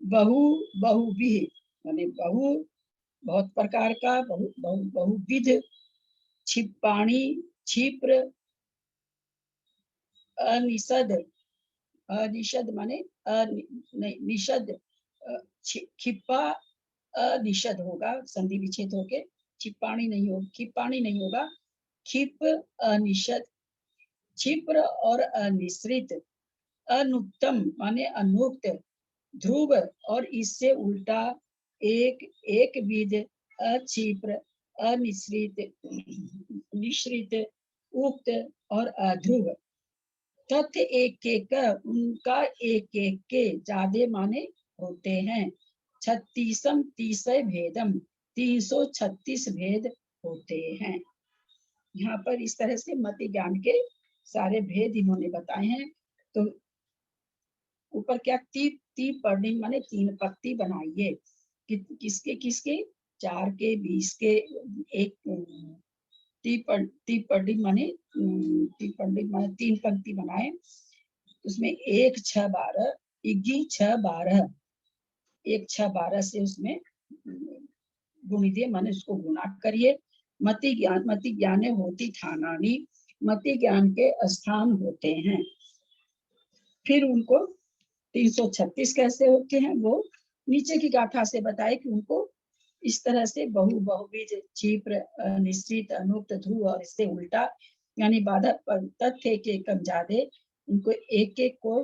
बहु बहुविध माने बहु बहुत प्रकार का, बहुविध, छिपाणी क्षिप्र, अनिषद, अनिषद माने निषद, खिप्पा अनिषद होगा, संधि विच्छेद होके छिपाणी नहीं होगा, खिपाणी नहीं होगा, खिप अनिषद, क्षिप्र और अनिश्रित, अनुत्तम माने अनुक्त, ध्रुव और इससे उल्टा, एक विध, अक्षिप्र, अनिश्रित, निश्रित, उक्त और अध्रुव। तथ्य एक एक उनका एक एक के ज्यादा माने होते हैं। 36 तीसय भेदम 336 भेद होते हैं। यहाँ पर इस तरह से मति ज्ञान के सारे भेद इन्होंने बताए हैं। तो ऊपर क्या ती पढ़नी माने 3 पंक्ति बनाइए, किसके किसके, 4 के, 20 के, एक ती पढ़नी माने 3 पंक्ति बनाए, उसमें 1 6 12 इग्गी 6 12 1 6 12 से उसमें गुणित माने उसको गुणा करिए। मति ज्ञाने होती ठानानी मति ज्ञान के स्थान होते हैं। फिर उनको 336 कैसे होते हैं वो नीचे की गाथा से बताए कि उनको इस तरह से बहुविध, क्षिप्र, निश्चित, अनुक्त, ध्रुव और इससे उल्टा यानी बाधक तथ्य के कम ज्यादा, उनको एक एक को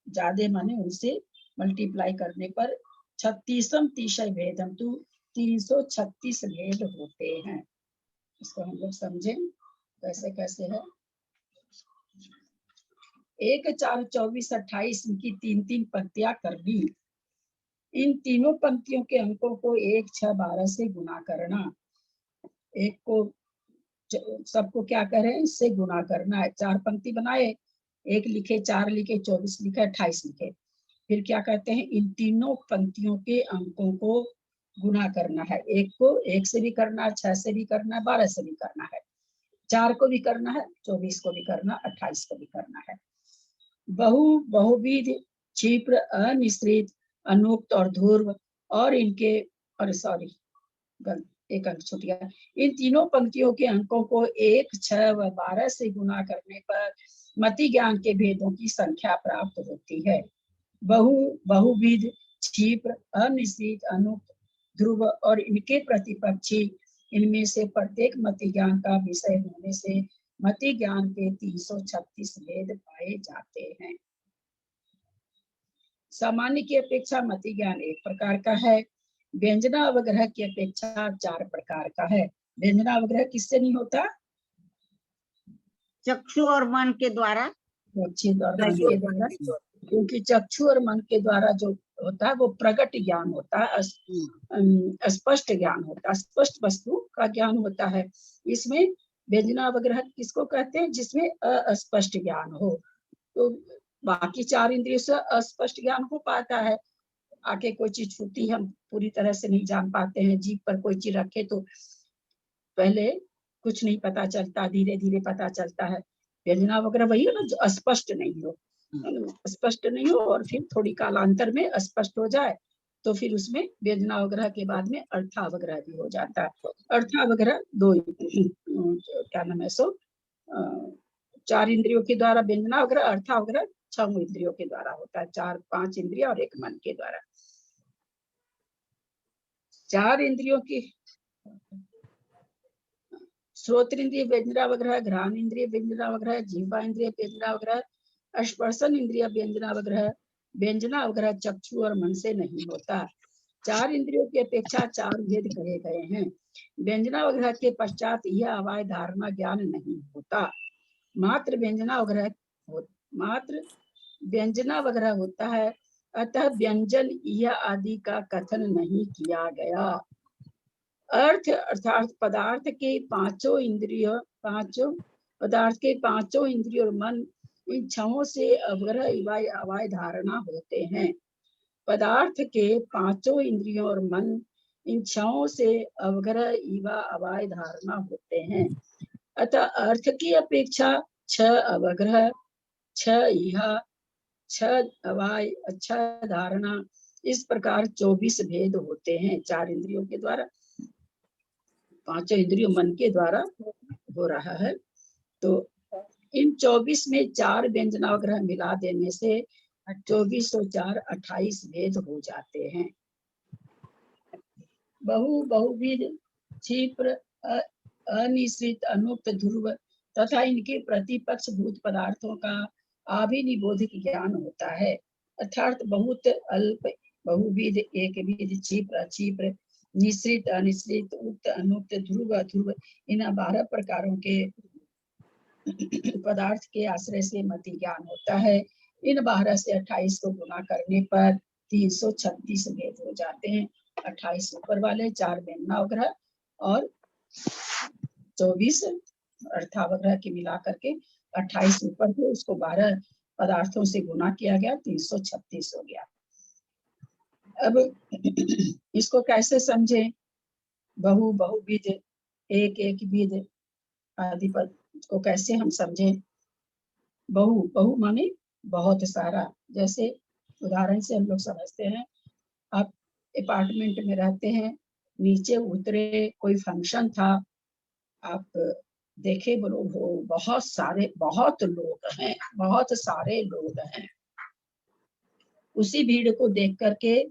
ज्यादा माने उनसे मल्टीप्लाई करने पर 36 तीसय भेदम तू 336 भेद होते हैं। इसको हम लोग समझें कैसे कैसे है। 1 4 24 28 इनकी 3 पंक्तियां कर दी। इन तीनों पंक्तियों के अंकों को 1 6 12 से गुना करना। एक को सबको क्या करें, इससे गुना करना है। 4 पंक्ति बनाए, 1 लिखे, 4 लिखे, 24 लिखे, 28 लिखे। फिर क्या कहते हैं, इन तीनों पंक्तियों के अंकों को गुना करना है। 1 को 1 से भी करना है, 6 से भी करना है, 12 से भी करना है, 4 को भी करना है, 24 को भी करना, 28 को भी करना है। बहुविध, क्षिप्र, अनिश्रित, अनुक्त और ध्रुव और इनके एक अंक छूट गया। इन तीनों पंक्तियों के अंकों को 1 6 व 12 से गुना करने पर मति ज्ञान के भेदों की संख्या प्राप्त होती है। बहुविध, क्षिप्र, अनिश्चित, अनुक्त, ध्रुव और इनके प्रतिपक्षी, इनमें से प्रत्येक मति ज्ञान का विषय होने से मति ज्ञान के 336 भेद पाए जाते हैं। सामान्य की अपेक्षा मति ज्ञान एक प्रकार का है। व्यंजना अवग्रह की अपेक्षा 4 प्रकार का है। व्यंजना अवग्रह किससे नहीं होता? चक्षु और मन के द्वारा। क्योंकि चक्षु और मन के द्वारा जो होता है वो प्रकट ज्ञान होता है, स्पष्ट ज्ञान होता है, स्पष्ट वस्तु का ज्ञान होता है। इसमें व्यंजना अवग्रह किसको कहते हैं? जिसमें अस्पष्ट ज्ञान हो। तो बाकी 4 इंद्रियों से अस्पष्ट ज्ञान हो पाता है। आके कोई चीज छूती हम पूरी तरह से नहीं जान पाते हैं। जीभ पर कोई चीज रखे तो पहले कुछ नहीं पता चलता, धीरे धीरे पता चलता है। व्यंजना वगैरह वही है ना, जो अस्पष्ट नहीं हो, स्पष्ट नहीं हो और फिर थोड़ी कालांतर में स्पष्ट हो जाए तो फिर उसमें व्यंजनावग्रह के बाद में अर्थावग्रह भी हो जाता है। अर्थावग्रह 2 क्या नाम है 4 इंद्रियों के द्वारा व्यंजनावग्रह, अर्थावग्रह 6 इंद्रियों के द्वारा होता है। 5 इंद्रिय और 1 मन के द्वारा। 4 इंद्रियों की श्रोत्र इंद्रिय व्यंजनावग्रह, घ्राण इंद्रिय व्यंजनावग्रह, जिह्वा इंद्रिय व्यंजनावग्रह, स्पर्शन इंद्रिय व्यंजनावग्रह। व्यंजनावग्रह चक्षु और मन से नहीं होता। 4 इंद्रियों की अपेक्षा 4 भेद कहे गए हैं। व्यंजनावग्रह के पश्चात यह अवाय धारणा ज्ञान नहीं होता। मात्र व्यंजनावग्रह होता है, अतः व्यंजन यह आदि का कथन नहीं किया गया। अर्थात पदार्थ के 5 इंद्रियों और मन इन छहों से अवग्रह इवाय अवाय धारणा होते हैं। पदार्थ के पांचों इंद्रियों और मन इन छहों से अवग्रह इवा अवाय धारणा होते हैं। अतः अर्थ की अपेक्षा छह अवग्रह, छह इहा, छह अवाय, अच्छा धारणा, इस प्रकार 24 भेद होते हैं। चार इंद्रियों के द्वारा, पांचों इंद्रियों मन के द्वारा हो रहा है। तो इन 24 में 4 व्यंजनावग्रह मिला देने से 24 और 4 28 भेद हो जाते हैं। बहुविध, क्षिप्र, अनिश्चित, अनुक्त, ध्रुव तथा इनके प्रतिपक्ष भूत पदार्थों का आभिनिबोधिक ज्ञान होता है। अर्थात बहुत अल्प, बहुविध, एकविध, क्षिप्र, अक्षिप्र, निश्चित, अनिश्चित, उक्त, अनुक्त, ध्रुव, अध्रुव, इन 12 प्रकारों के पदार्थ के आश्रय से मति ज्ञान होता है। इन 12 से 28 को गुना करने पर 336 भेद हो जाते हैं। 28 ऊपर वाले, 4 व्यंजनावग्रह और 24 अर्थावग्रह के मिला करके 28 ऊपर थे, उसको 12 पदार्थों से गुना किया गया, 336 हो गया। अब इसको कैसे समझे? बहुविध, एक विध आदि पद को कैसे हम समझे? बहु माने बहुत सारा। जैसे उदाहरण से हम लोग समझते हैं, आप अपार्टमेंट में रहते हैं, नीचे उतरे, कोई फंक्शन था, आप देखे बोलो बहुत लोग हैं, बहुत सारे लोग हैं। उसी भीड़ को देख करके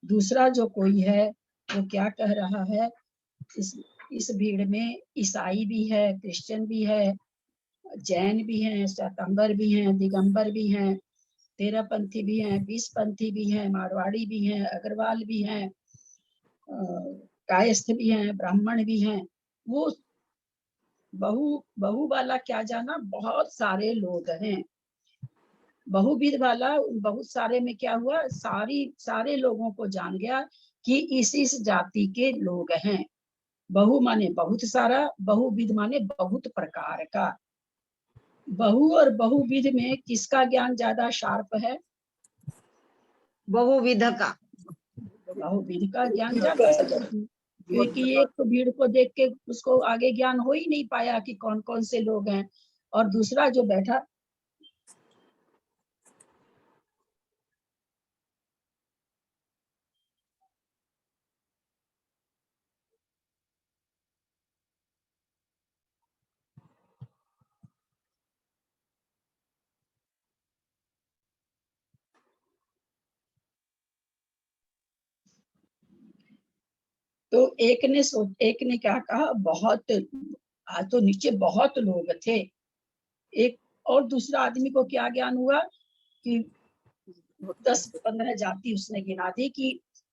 दूसरा जो कोई है वो क्या कह रहा है, इस भीड़ में ईसाई भी है, क्रिश्चियन भी है, जैन भी हैं, श्वेतांबर भी हैं, दिगंबर भी हैं, 13 पंथी भी हैं, 20 पंथी भी हैं, मारवाड़ी भी हैं, अग्रवाल भी हैं, कायस्थ भी हैं, ब्राह्मण भी हैं। वो बहु वाला क्या जाना, बहुत सारे लोग हैं। बहुविध वाला बहुत सारे में क्या हुआ, सारे लोगों को जान गया कि इस जाति के लोग हैं। बहु माने बहुत सारा, बहुविध माने बहुत प्रकार का। बहु और बहुविध में किसका ज्ञान ज्यादा शार्प है? बहुविध का। बहुविध का ज्ञान ज्यादा है, क्योंकि एक तो भीड़ को देख के उसको आगे ज्ञान हो ही नहीं पाया कि कौन कौन से लोग हैं, और दूसरा जो बैठा तो एक ने क्या कहा, बहुत आज तो नीचे बहुत लोग थे। एक और दूसरा आदमी को क्या ज्ञान हुआ कि 10-15 जाति उसने गिना दी कि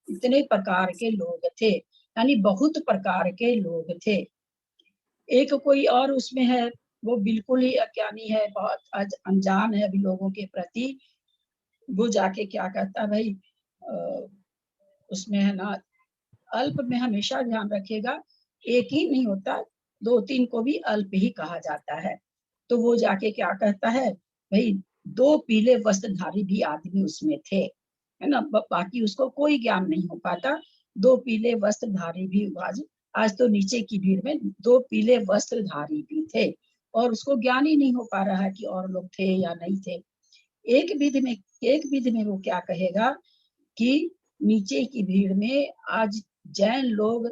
इतने प्रकार के लोग थे, यानी बहुत प्रकार के लोग थे। एक कोई और उसमें है, वो बिल्कुल ही अज्ञानी है, बहुत अनजान है अभी लोगों के प्रति। वो जाके क्या कहता, भाई उसमें है ना, अल्प में हमेशा ध्यान रखिएगा, एक ही नहीं होता, 2-3 को भी अल्प ही कहा जाता है। तो वो जाके क्या कहता है, भाई 2 पीले वस्त्रधारी भी आदमी उसमें थे, है ना, बाकी उसको कोई ज्ञान नहीं हो पाता। 2 पीले वस्त्रधारी भी, आज तो नीचे की भीड़ में 2 पीले वस्त्रधारी भी थे, और उसको ज्ञान ही नहीं हो पा रहा है कि और लोग थे या नहीं थे। एक विधि में वो क्या कहेगा कि नीचे की भीड़ में आज जैन लोग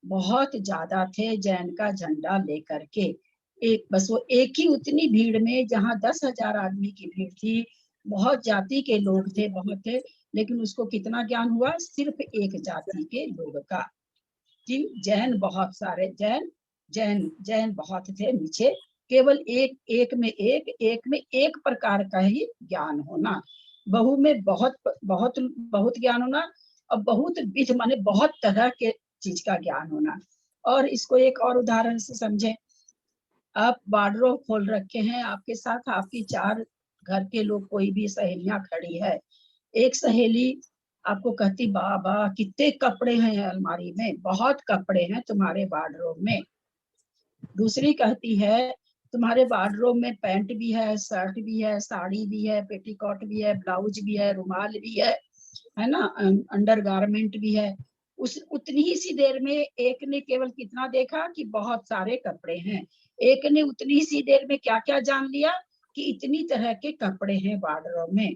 बहुत ज्यादा थे, जैन का झंडा लेकर के। बस वो एक ही उतनी भीड़ में, जहाँ 10,000 आदमी की भीड़ थी, बहुत जाति के लोग थे, बहुत थे, लेकिन उसको कितना ज्ञान हुआ, सिर्फ एक जाति के लोग का, कि जैन बहुत सारे, जैन बहुत थे नीचे। केवल एक में एक प्रकार का ही ज्ञान होना, बहु में बहुत ज्ञान होना, और बहुत विध माने बहुत तरह के चीज का ज्ञान होना। और इसको एक और उदाहरण से समझें। आप वार्डरोब खोल रखे हैं, आपके साथ आपकी 4 घर के लोग, कोई भी सहेलियां खड़ी है। एक सहेली आपको कहती, बाबा कितने कपड़े हैं अलमारी में, बहुत कपड़े हैं तुम्हारे वार्डरोब में। दूसरी कहती है, तुम्हारे वार्डरोब में पैंट भी है, शर्ट भी है, साड़ी भी है, पेटीकोट भी है, ब्लाउज भी है, रुमाल भी है ना, अंडर गारमेंट भी है। उस उतनी ही सी देर में एक ने केवल कितना देखा कि बहुत सारे कपड़े हैं। एक ने उतनी ही सी देर में क्या क्या जान लिया कि इतनी तरह के कपड़े हैं वार्डरोब में।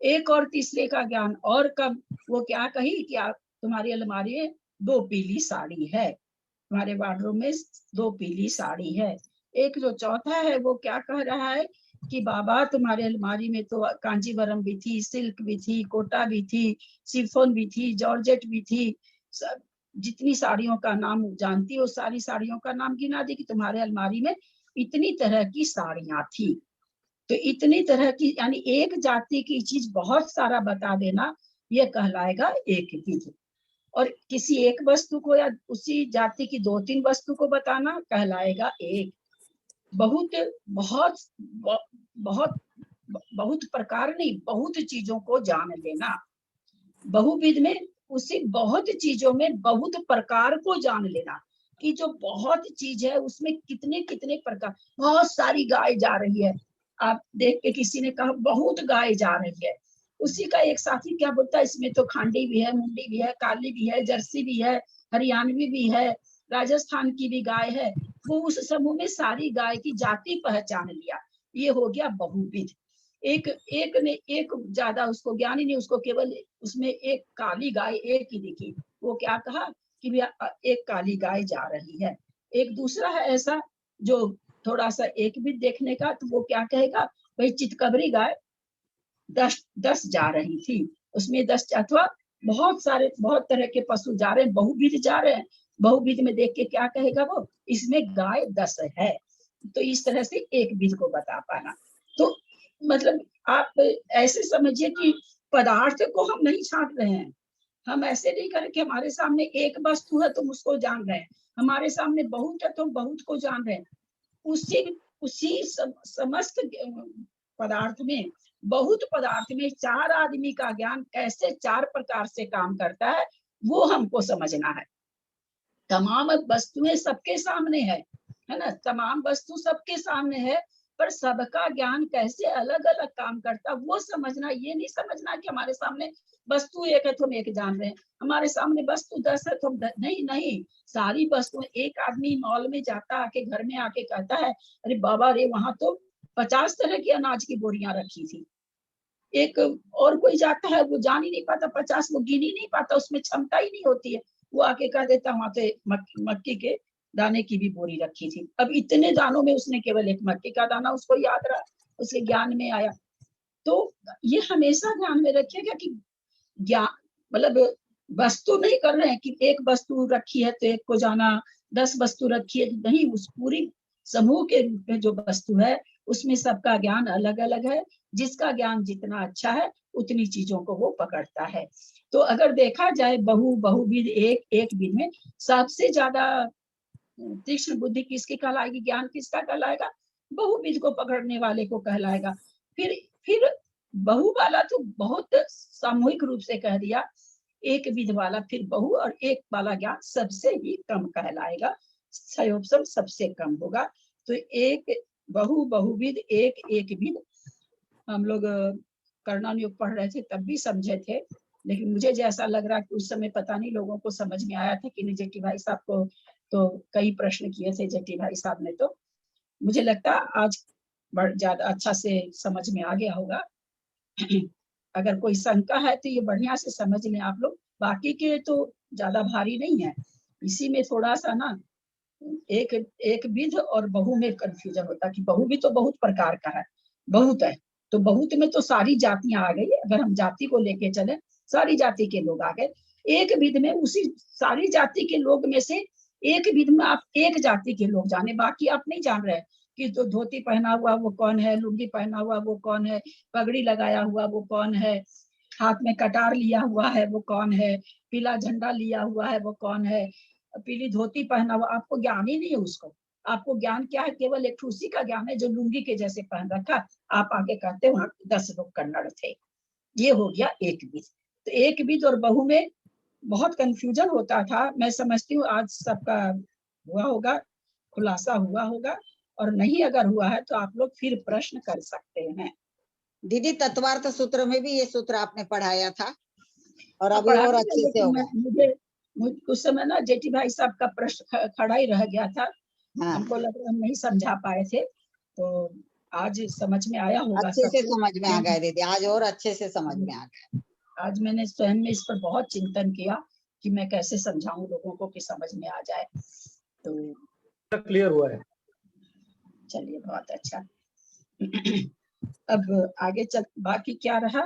एक और तीसरे का ज्ञान और कब, वो क्या कही कि आप तुम्हारी अलमारी में 2 पीली साड़ी है, तुम्हारे वार्डरोब में 2 पीली साड़ी है। एक जो चौथा है वो क्या कह रहा है कि बाबा तुम्हारे अलमारी में तो कांजीवरम भी थी, सिल्क भी थी, कोटा भी थी, शिफॉन भी थी, जॉर्जेट भी थी, सब जितनी साड़ियों का नाम जानती हो सारी साड़ियों का नाम गिना दी कि तुम्हारे अलमारी में इतनी तरह की साड़ियां थी। तो इतनी तरह की यानी एक जाति की चीज बहुत सारा बता देना, ये कहलाएगा एक विधि। और किसी एक वस्तु को या उसी जाति की 2-3 वस्तु को बताना कहलाएगा एक। बहुत बहुत बहुत बहुत प्रकार नहीं, बहुत चीजों को जान लेना। बहुविध में उसी बहुत चीजों में बहुत प्रकार को जान लेना कि जो बहुत चीज है उसमें कितने कितने प्रकार। बहुत सारी गाय जा रही है, आप देख के किसी ने कहा बहुत गाय जा रही है, उसी का एक साथी क्या बोलता है इसमें तो खांडी भी है, मुंडी भी है, काली भी है, जर्सी भी है, हरियाणवी भी है, राजस्थान की भी गाय है। वो उस समूह में सारी गाय की जाति पहचान लिया, ये हो गया बहुविध। एक एक ने एक ज्यादा उसको ज्ञान ही नहीं, उसको केवल उसमें एक काली गाय एक ही दिखी, वो क्या कहा कि भैया एक काली गाय जा रही है। एक दूसरा है ऐसा जो थोड़ा सा एक भी देखने का, तो वो क्या कहेगा भाई चितकबरी गाय 10 जा रही थी, उसमें 10 अथवा बहुत सारे बहुत तरह के पशु जा रहे हैं, बहुविध जा रहे हैं। बहुविध में देख के क्या कहेगा वो, इसमें गाय 10 है। तो इस तरह से एक विध को बता पाना। तो मतलब आप ऐसे समझिए कि पदार्थ को हम नहीं छांट रहे हैं, हम ऐसे नहीं करें कि हमारे सामने एक वस्तु है तुम उसको जान रहे हैं, हमारे सामने बहुत है तुम बहुत को जान रहे हैं। उसी उसी समस्त पदार्थ में, बहुत पदार्थ में 4 आदमी का ज्ञान कैसे 4 प्रकार से काम करता है वो हमको समझना है। तमाम वस्तुएं सबके सामने है ना, तमाम वस्तु सबके सामने है, पर सबका ज्ञान कैसे अलग अलग काम करता वो समझना। ये नहीं समझना कि हमारे सामने वस्तु एक है तो हम एक जान रहे हैं, हमारे सामने वस्तु 10 है तो हम नहीं नहीं, सारी वस्तुएं। एक आदमी मॉल में जाता आके घर में आके कहता है अरे बाबा रे वहां तो 50 तरह की अनाज की बोरियां रखी थी। एक और कोई जाता है वो जान ही नहीं पाता, 50 वो गिन ही नहीं पाता, उसमें क्षमता ही नहीं होती है, वो आके कह देता वहां पे मक्की के दाने की भी बोरी रखी थी। अब इतने दानों में उसने केवल एक मक्की का दाना उसको याद रहा, उसके ज्ञान में आया। तो ये हमेशा ध्यान में रखिएगा कि ज्ञान मतलब वस्तु नहीं कर रहे हैं कि एक वस्तु रखी है तो एक को जाना, 10 वस्तु रखी है नहीं, उस पूरी समूह के रूप में जो वस्तु है उसमें सबका ज्ञान अलग अलग है। जिसका ज्ञान जितना अच्छा है उतनी चीजों को वो पकड़ता है। तो अगर देखा जाए बहुविध एक विध में सबसे ज्यादा तीक्ष्ण बुद्धि किसकी कहलाएगी, ज्ञान किसका कहलाएगा, बहुविध को पकड़ने वाले को कहलाएगा। फिर बहु वाला तो बहुत सामूहिक रूप से कह दिया, एक विध वाला फिर बहु और एक वाला ज्ञान सबसे ही कम कहलाएगा, संयोजन सबसे कम होगा। तो एक बहुविध एक विध हम लोग कर्णन योग पढ़ रहे थे तब भी समझे थे, लेकिन मुझे जैसा लग रहा कि उस समय पता नहीं लोगों को समझ में आया था कि नहीं। जेठी भाई साहब को तो कई प्रश्न किए थे जेठी भाई साहब ने, तो मुझे लगता आज ज्यादा अच्छा से समझ में आ गया होगा। अगर कोई शंका है तो ये बढ़िया से समझ लें आप लोग, बाकी के तो ज्यादा भारी नहीं है। इसी में थोड़ा सा ना एक विध और बहु में कंफ्यूजन होता है कि बहु भी तो बहुत प्रकार का है, बहुत है तो बहुत में तो सारी जातियां आ गई। अगर हम जाति को लेके चले सारी जाति के लोग आ गए, एक विध में उसी सारी जाति के लोग में से एक विध में आप एक जाति के लोग जाने, बाकी आप नहीं जान रहे कि तो धोती पहना हुआ वो कौन है, लुंगी पहना हुआ वो कौन है, पगड़ी लगाया हुआ वो कौन है, हाथ में कटार लिया हुआ है वो कौन है, पीला झंडा लिया हुआ है वो कौन है, पीली धोती पहना हुआ, आपको ज्ञान ही नहीं है उसको। आपको ज्ञान क्या है, केवल एक उसी का ज्ञान है जो लुंगी के जैसे पहन रखा, आप आगे कहते वहां 10 लोग कन्नड़ थे। ये हो गया एक विध। तो एक विध और बहु में बहुत कंफ्यूजन होता था। मैं समझती हूँ आज सबका हुआ होगा, खुलासा हुआ होगा। और नहीं अगर हुआ है तो आप लोग फिर प्रश्न कर सकते हैं। दीदी तत्वार्थ सूत्र में भी ये सूत्र आपने पढ़ाया था और अभी पढ़ा और दिया, अच्छे से लेकिन होगा। मुझे उस समय ना जेठी भाई साहब का प्रश्न खड़ा ही रह गया था। हाँ, हमको लग रहा हम नहीं समझा पाए थे, तो आज समझ में आया होगा अच्छे से सबको। समझ में आ गए दीदी, आज और अच्छे से समझ में आ गए। आज मैंने स्वयं में इस पर बहुत चिंतन किया कि मैं कैसे समझाऊं लोगों को कि समझ में आ जाए। तो क्लियर हुआ है। चलिए बहुत अच्छा। अब आगे चल, बाकी क्या रहा,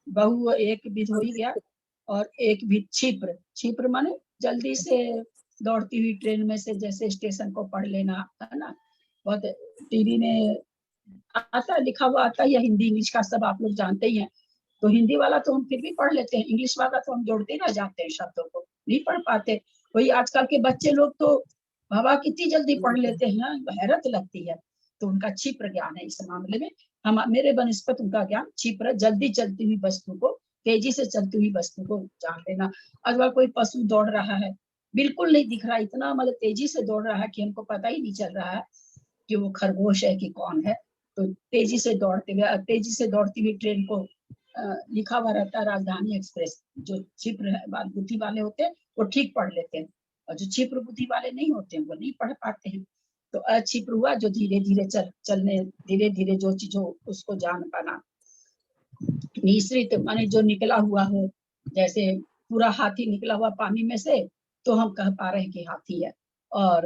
बहु एक विध हो ही गया, और एक विध क्षिप्र। क्षिप्र माने जल्दी से दौड़ती हुई ट्रेन में से जैसे स्टेशन को पढ़ लेना, है ना। बहुत टीवी में आता, लिखा हुआ आता है, या हिंदी इंग्लिश का सब आप लोग जानते ही हैं। तो हिंदी वाला तो हम फिर भी पढ़ लेते हैं, इंग्लिश वाला तो हम जोड़ते रह जाते हैं, शब्दों को नहीं पढ़ पाते। वही आजकल के बच्चे लोग तो बाबा कितनी जल्दी पढ़ लेते हैं, हैरत लगती है। तो उनका क्षिप्र ज्ञान है इस मामले में। हम मेरे बनस्पत उनका ज्ञान क्षिप्र, जल्दी चलती हुई वस्तु को, तेजी से चलती हुई वस्तु को जान लेना। अगर कोई पशु दौड़ रहा है, बिल्कुल नहीं दिख रहा, इतना मतलब तेजी से दौड़ रहा है कि हमको पता ही नहीं चल रहा है कि वो खरगोश है कि कौन है। तो तेजी से दौड़ती हुई ट्रेन को लिखा हुआ रहता है राजधानी एक्सप्रेस। जो क्षिप्र बुद्धि वाले होते हैं वो ठीक पढ़ लेते हैं, और जो क्षिप्र बुद्धि वाले नहीं होते हैं वो नहीं पढ़ पाते हैं। तो अक्षिप्र हुआ जो धीरे धीरे चलने, धीरे धीरे जो चीजों उसको जान पाना। निश्रित माने जो निकला हुआ हो, जैसे पूरा हाथी निकला हुआ पानी में से तो हम कह पा रहे हैं कि हाथी है। और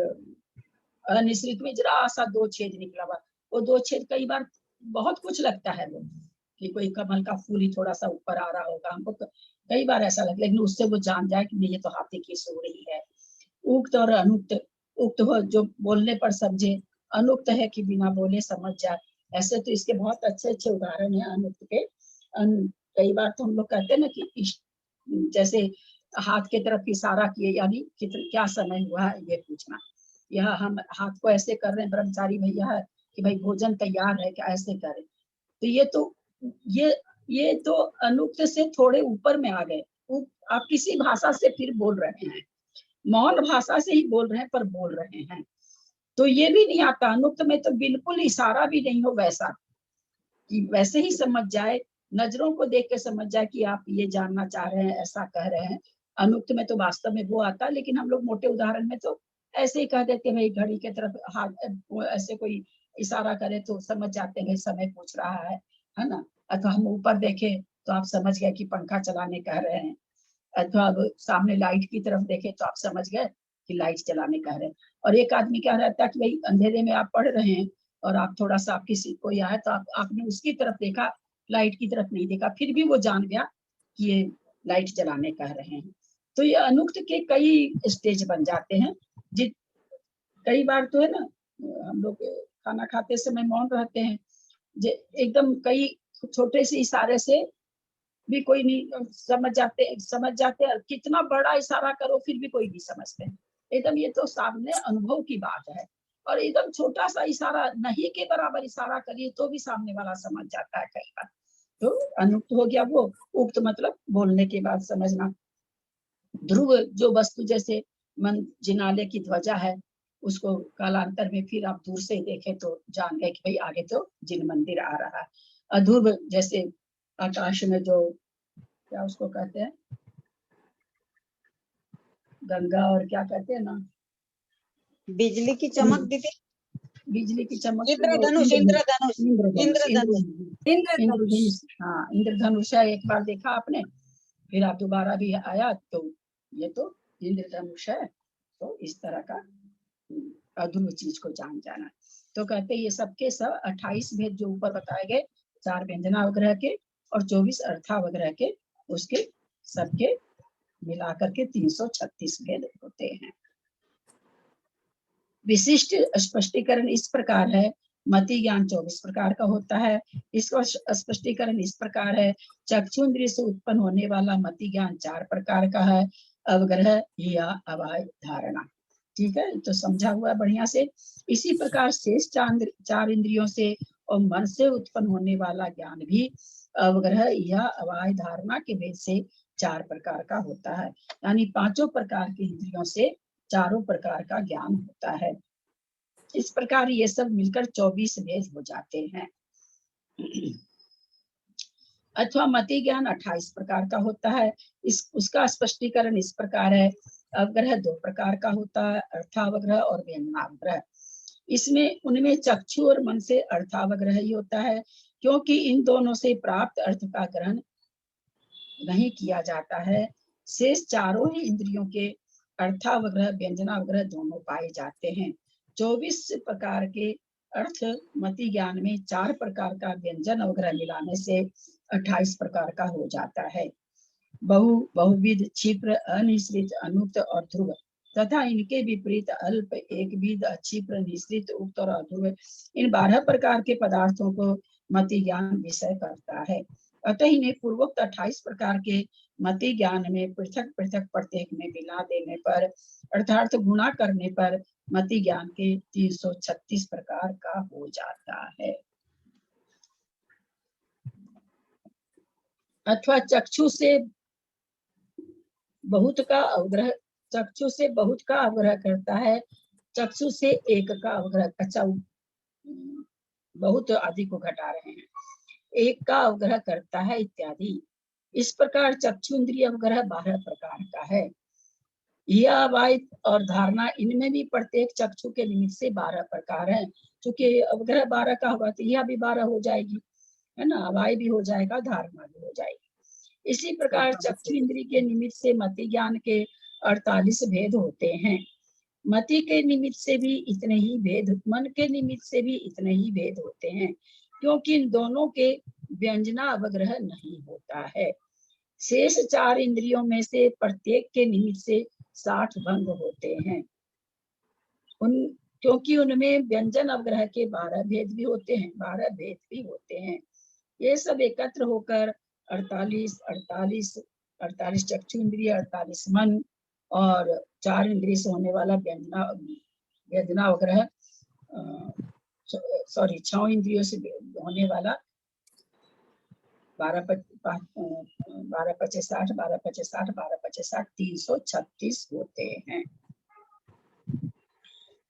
अनिश्रित में जरा सा दो छेद निकला हुआ, वो दो छेद कई बार बहुत कुछ लगता है वो, कि कोई कमल का फूल ही थोड़ा सा ऊपर आ रहा होगा, हमको कई बार ऐसा लगता है, लेकिन उससे वो जान जाए कि नहीं ये तो हाथी की सो रही है। उक्त और अनुक्त, उक्त हो जो बोलने पर समझे, अनुक्त है कि बिना बोले समझ जाए। ऐसे तो इसके बहुत अच्छे अच्छे उदाहरण है अनुक्त के। कई बार तो हम लोग कहते हैं ना कि जैसे हाथ की तरफ इशारा किए, यानी क्या समय हुआ है ये पूछना। यह हम हाथ को ऐसे कर रहे हैं, ब्रह्मचारी भैया है कि भाई भोजन तैयार है क्या, ऐसे करें। तो ये तो अनुक्त से थोड़े ऊपर में आ गए। आप किसी भाषा से फिर बोल रहे हैं, मौन भाषा से ही बोल रहे हैं पर बोल रहे हैं, तो ये भी नहीं आता। अनुक्त में तो बिल्कुल इशारा भी नहीं हो वैसा कि वैसे ही समझ जाए, नजरों को देख के समझ जाए कि आप ये जानना चाह रहे हैं, ऐसा कह रहे हैं। अनुक्त में तो वास्तव में वो आता, लेकिन हम लोग मोटे उदाहरण में तो ऐसे ही कह देते हैं, भाई घड़ी के तरफ हाथ ऐसे कोई इशारा करे तो समझ जाते हैं समय पूछ रहा है ना। अथवा हम ऊपर देखें तो आप समझ गए कि पंखा चलाने कह रहे हैं, अथवा अब सामने लाइट की तरफ देखे तो आप समझ गए कि लाइट चलाने कह रहे हैं। और एक आदमी क्या रहता है कि भाई अंधेरे में आप पढ़ रहे हैं और आप थोड़ा सा आपकी कोई आया तो आपने उसकी तरफ देखा, लाइट की तरफ नहीं देखा, फिर भी वो जान गया कि ये लाइट जलाने कह रहे हैं। तो ये अनुक्त के कई स्टेज बन जाते हैं। जित कई बार तो है ना, हम लोग खाना खाते समय मौन रहते हैं, एकदम कई छोटे से इशारे से भी कोई नहीं समझ जाते और कितना बड़ा इशारा करो फिर भी कोई नहीं समझते। एकदम ये तो सामने अनुभव की बात है। और एकदम छोटा सा इशारा, नहीं के बराबर इशारा करिए तो भी सामने वाला समझ जाता है कई बार। तो अनुक्त हो गया वो, उक्त मतलब बोलने के बाद समझना। ध्रुव जो वस्तु, जैसे मन जिनाले की ध्वजा है, उसको कालांतर में फिर आप दूर से देखें तो जान गए कि भाई आगे तो जिन मंदिर आ रहा है। अध्रुव जैसे आकाश में जो, क्या उसको कहते हैं, गंगा, और क्या कहते हैं ना, बिजली की चमक दीदी, बिजली की चमक, इंद्रधनुष, इंद्रधनुष, इंद्रधनुष, इंद्रधनुष। हाँ इंद्रधनुष है, एक बार देखा आपने, फिर आप दोबारा भी आया तो ये तो इंद्रधनुष है। तो इस तरह का अधूर चीज को जान जाना। तो कहते ये सबके सब 28 भेद जो ऊपर बताए गए, 4 व्यंजना वग्रह के और 24 अर्था वग्रह के, उसके सबके मिलाकर के 336 भेद होते हैं। विशिष्ट स्पष्टीकरण इस प्रकार है, मति ज्ञान 24 प्रकार का होता है। इसका स्पष्टीकरण इस प्रकार है, चक्षुन्द्रिय से उत्पन्न होने वाला मति ज्ञान 4 प्रकार का है, अवग्रह या अवाय धारणा। ठीक है, तो समझा हुआ बढ़िया से। इसी प्रकार शेष 4 इंद्रियों से और मन से उत्पन्न होने वाला ज्ञान भी अवग्रह या अवाय धारणा के भेद से 4 प्रकार का होता है। यानी 5 प्रकार की इंद्रियों से 4 प्रकार का ज्ञान होता है। इस प्रकार ये सब मिलकर 24 भेद हो जाते हैं। अथवा मति ज्ञान 28 प्रकार का होता है। उसका स्पष्टीकरण इस प्रकार है। अवग्रह 2 प्रकार का होता है, अर्थावग्रह और व्यंजनावग्रह। इसमें उनमें चक्षु और मन से अर्थावग्रह ही होता है, क्योंकि इन दोनों से प्राप्त अर्थ का ग्रहण नहीं किया जाता है। शेष चारों ही इंद्रियों के अर्थावग्रह व्यंजनावग्रह दोनों पाए जाते हैं। 24 प्रकार के अर्थ मति ज्ञान में 4 प्रकार का व्यंजन अवग्रह मिलाने से 28 प्रकार का हो जाता है। बहुविध, क्षिप्र, अनिश्रित, अनुक्त और ध्रुव तथा इनके विपरीत अल्प, एकविध, क्षिप्र, निश्रित, उक्त और अध्रुव, इन 12 प्रकार के पदार्थों को मति ज्ञान विषय करता है। अतः इन्हें पूर्वोक्त 28 प्रकार के मति ज्ञान में पृथक पृथक प्रत्येक में मिला देने पर अर्थात गुणा करने पर मति ज्ञान के 336 प्रकार का हो जाता है। अथवा चक्षु से बहुत का अवग्रह, चक्षु से बहुत का अवग्रह करता है, चक्षु से एक का अवग्रह, अच्छा बहुत आदि को घटा रहे हैं, एक का अवग्रह करता है इत्यादि। इस प्रकार चक्षु इंद्रिय अवग्रह 12 प्रकार का है। यह अवाय और धारणा, इनमें भी प्रत्येक चक्षु के निमित्त से 12 प्रकार है। क्योंकि अवग्रह 12 का होगा तो यह भी 12 हो जाएगी, है ना, अवाय भी हो जाएगा, धारणा भी हो जाएगी। इसी प्रकार चक्षु इंद्रिय के निमित्त से मति ज्ञान के 48 भेद होते हैं। मति के निमित्त से भी इतने ही भेद, मन के निमित्त से भी इतने ही भेद होते हैं, क्योंकि इन दोनों के व्यंजना अवग्रह नहीं होता है। शेष 4 इंद्रियों में से प्रत्येक के निमित्त से 60 भंग होते हैं। क्योंकि उनमें व्यंजन अवग्रह के 12 भेद भी होते हैं, 12 भेद भी होते हैं। ये सब एकत्र होकर 48 चक्षु इंद्रिय, 48 मन और 4 इंद्रिय से होने वाला व्यंजना अवग्रह, 6 इंद्रियों से होने वाला 12 पचे 60, 12 पचे 60, 12 पचे 60, 336 होते हैं।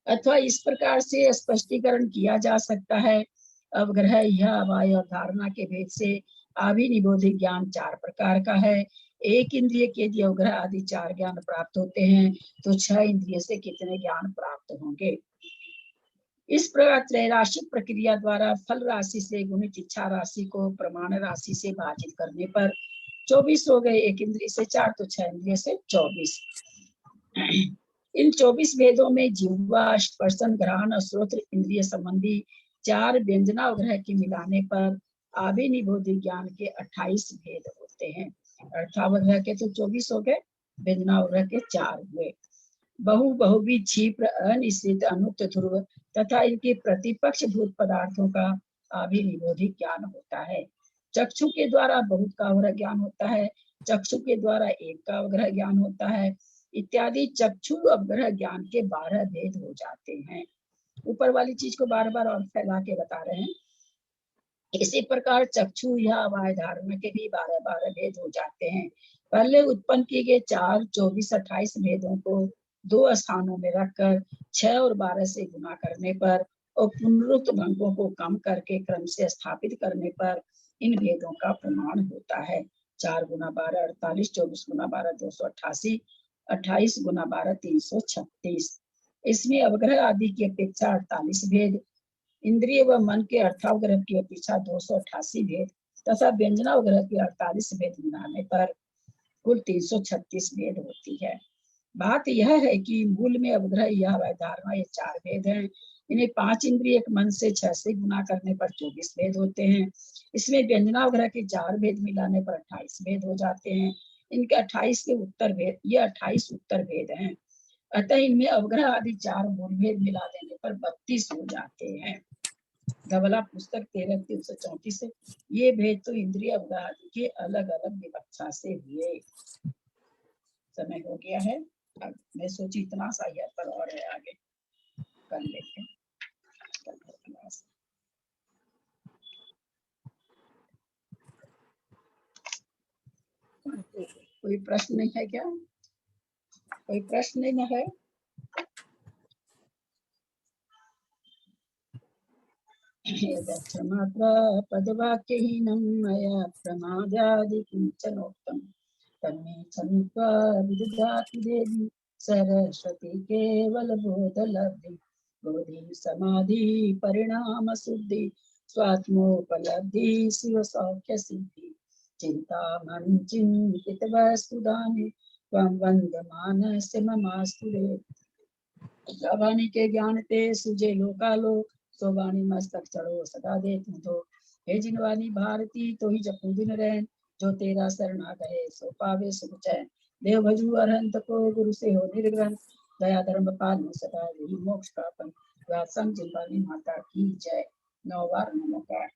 अथवा इस प्रकार से स्पष्टीकरण किया जा सकता है। अवग्रह यह अवाय और धारणा के भेद से अभिनिबोधि ज्ञान 4 प्रकार का है। एक इंद्रिय के यदि अवग्रह आदि 4 ज्ञान प्राप्त होते हैं तो 6 इंद्रिय से कितने ज्ञान प्राप्त होंगे। इस प्रकार त्रैराशिक प्रक्रिया द्वारा फल राशि से गुणित इच्छा राशि को प्रमाण राशि से भाजित करने पर 24 हो गए। एक इंद्रिय से 4 तो 6 इंद्रिय से 24। इन 24 भेदों में जिह्वा, स्पर्शन, घ्राण और श्रोत्र इंद्रिय संबंधी 4 व्यंजनावग्रह के मिलाने पर अभिनिबोधि ज्ञान के 28 भेद होते हैं। अर्थावग्रह के तो 24 हो गए, व्यंजनावग्रह के 4 हुए। बहुविध, क्षिप्र, अनिश्चित, अनुक्त, ध्रुव तथा इनके प्रतिपक्ष भूत पदार्थों का अभिनिबोधि ज्ञान होता है। चक्षु के द्वारा बहुत का अवग्रह ज्ञान होता है, चक्षु के द्वारा एक का अवग्रह ज्ञान होता है इत्यादि। चक्षु अवग्रह ज्ञान के 12 भेद हो जाते हैं। ऊपर वाली चीज को बार बार और फैला के बता रहे हैं। इसी प्रकार चक्षु या अवाय धारणा के भी 12 भेद हो जाते हैं। पहले उत्पन्न किए गए 4, 24, 28 भेदों को 2 स्थानों में रखकर 6 और 12 से गुणा करने पर और पुनरुक्त भंगों को कम करके क्रम से स्थापित करने पर इन भेदों का प्रमाण होता है। 4 गुना 12 48, 24 गुना 12 288, 28 गुना 12 336। इसमें अवग्रह आदि की अपेक्षा 48 भेद, इंद्रिय व मन के अर्थावग्रह की अपेक्षा 288 भेद तथा व्यंजनावग्रह के 48 भेद मिलाने पर कुल 336 भेद होती है। बात यह है कि मूल में अवग्रह या धारणा ये 4 भेद हैं। इन्हें 5 इंद्रिय मन से 6 से गुणा करने पर 24 भेद होते हैं। इसमें व्यंजनावग्रह के 4 भेद मिलाने पर 28 भेद हो जाते हैं। इनके 28 के उत्तर भेद, ये 28 उत्तर भेद हैं। अतः इनमें अवग्रह आदि 4 मूल भेद मिला देने पर 32 हो जाते हैं। धवला पुस्तक 13/334 से ये भेद तो इंद्रिय अवग्रह आदि के अलग अलग विवक्षा से हुए। समय हो गया है, अब मैं सोची इतना सा यहाँ पर और है, आगे कर लेते हैं। कोई प्रश्न नहीं है क्या? कोई प्रश्न नहीं है? यदक्षरमात्र पदवाक्यहीनं मया प्रमादादि किञ्चनोक्तं तन्मे क्षमित्वा विदधातु देवी सरस्वती केवलबोधलब्धि बोधि समाधि परिणाम शुद्धि स्वात्मोपलब्धि शिव सौख्य सिद्धि चिंतामणि चिंतित वस्तुदाने त्वं वन्दमानस्य ममास्तु रे। वाणी के ज्ञान ते सुजे लोकालो सो वाणी मस्तक चढ़ो सदा दे तुम तो। हे जिनवानी भारती तो ही जपू दिन रैन जो तेरा शरणा गए सो पावे सुख चैन। देव भजू अरहंत को गुरु से हो निर्ग्रंथ दया धर्म पालन सदा यही मोक्ष का पंथ। व्यासंग जिनवानी माता की जय। 9 बार नमोकार।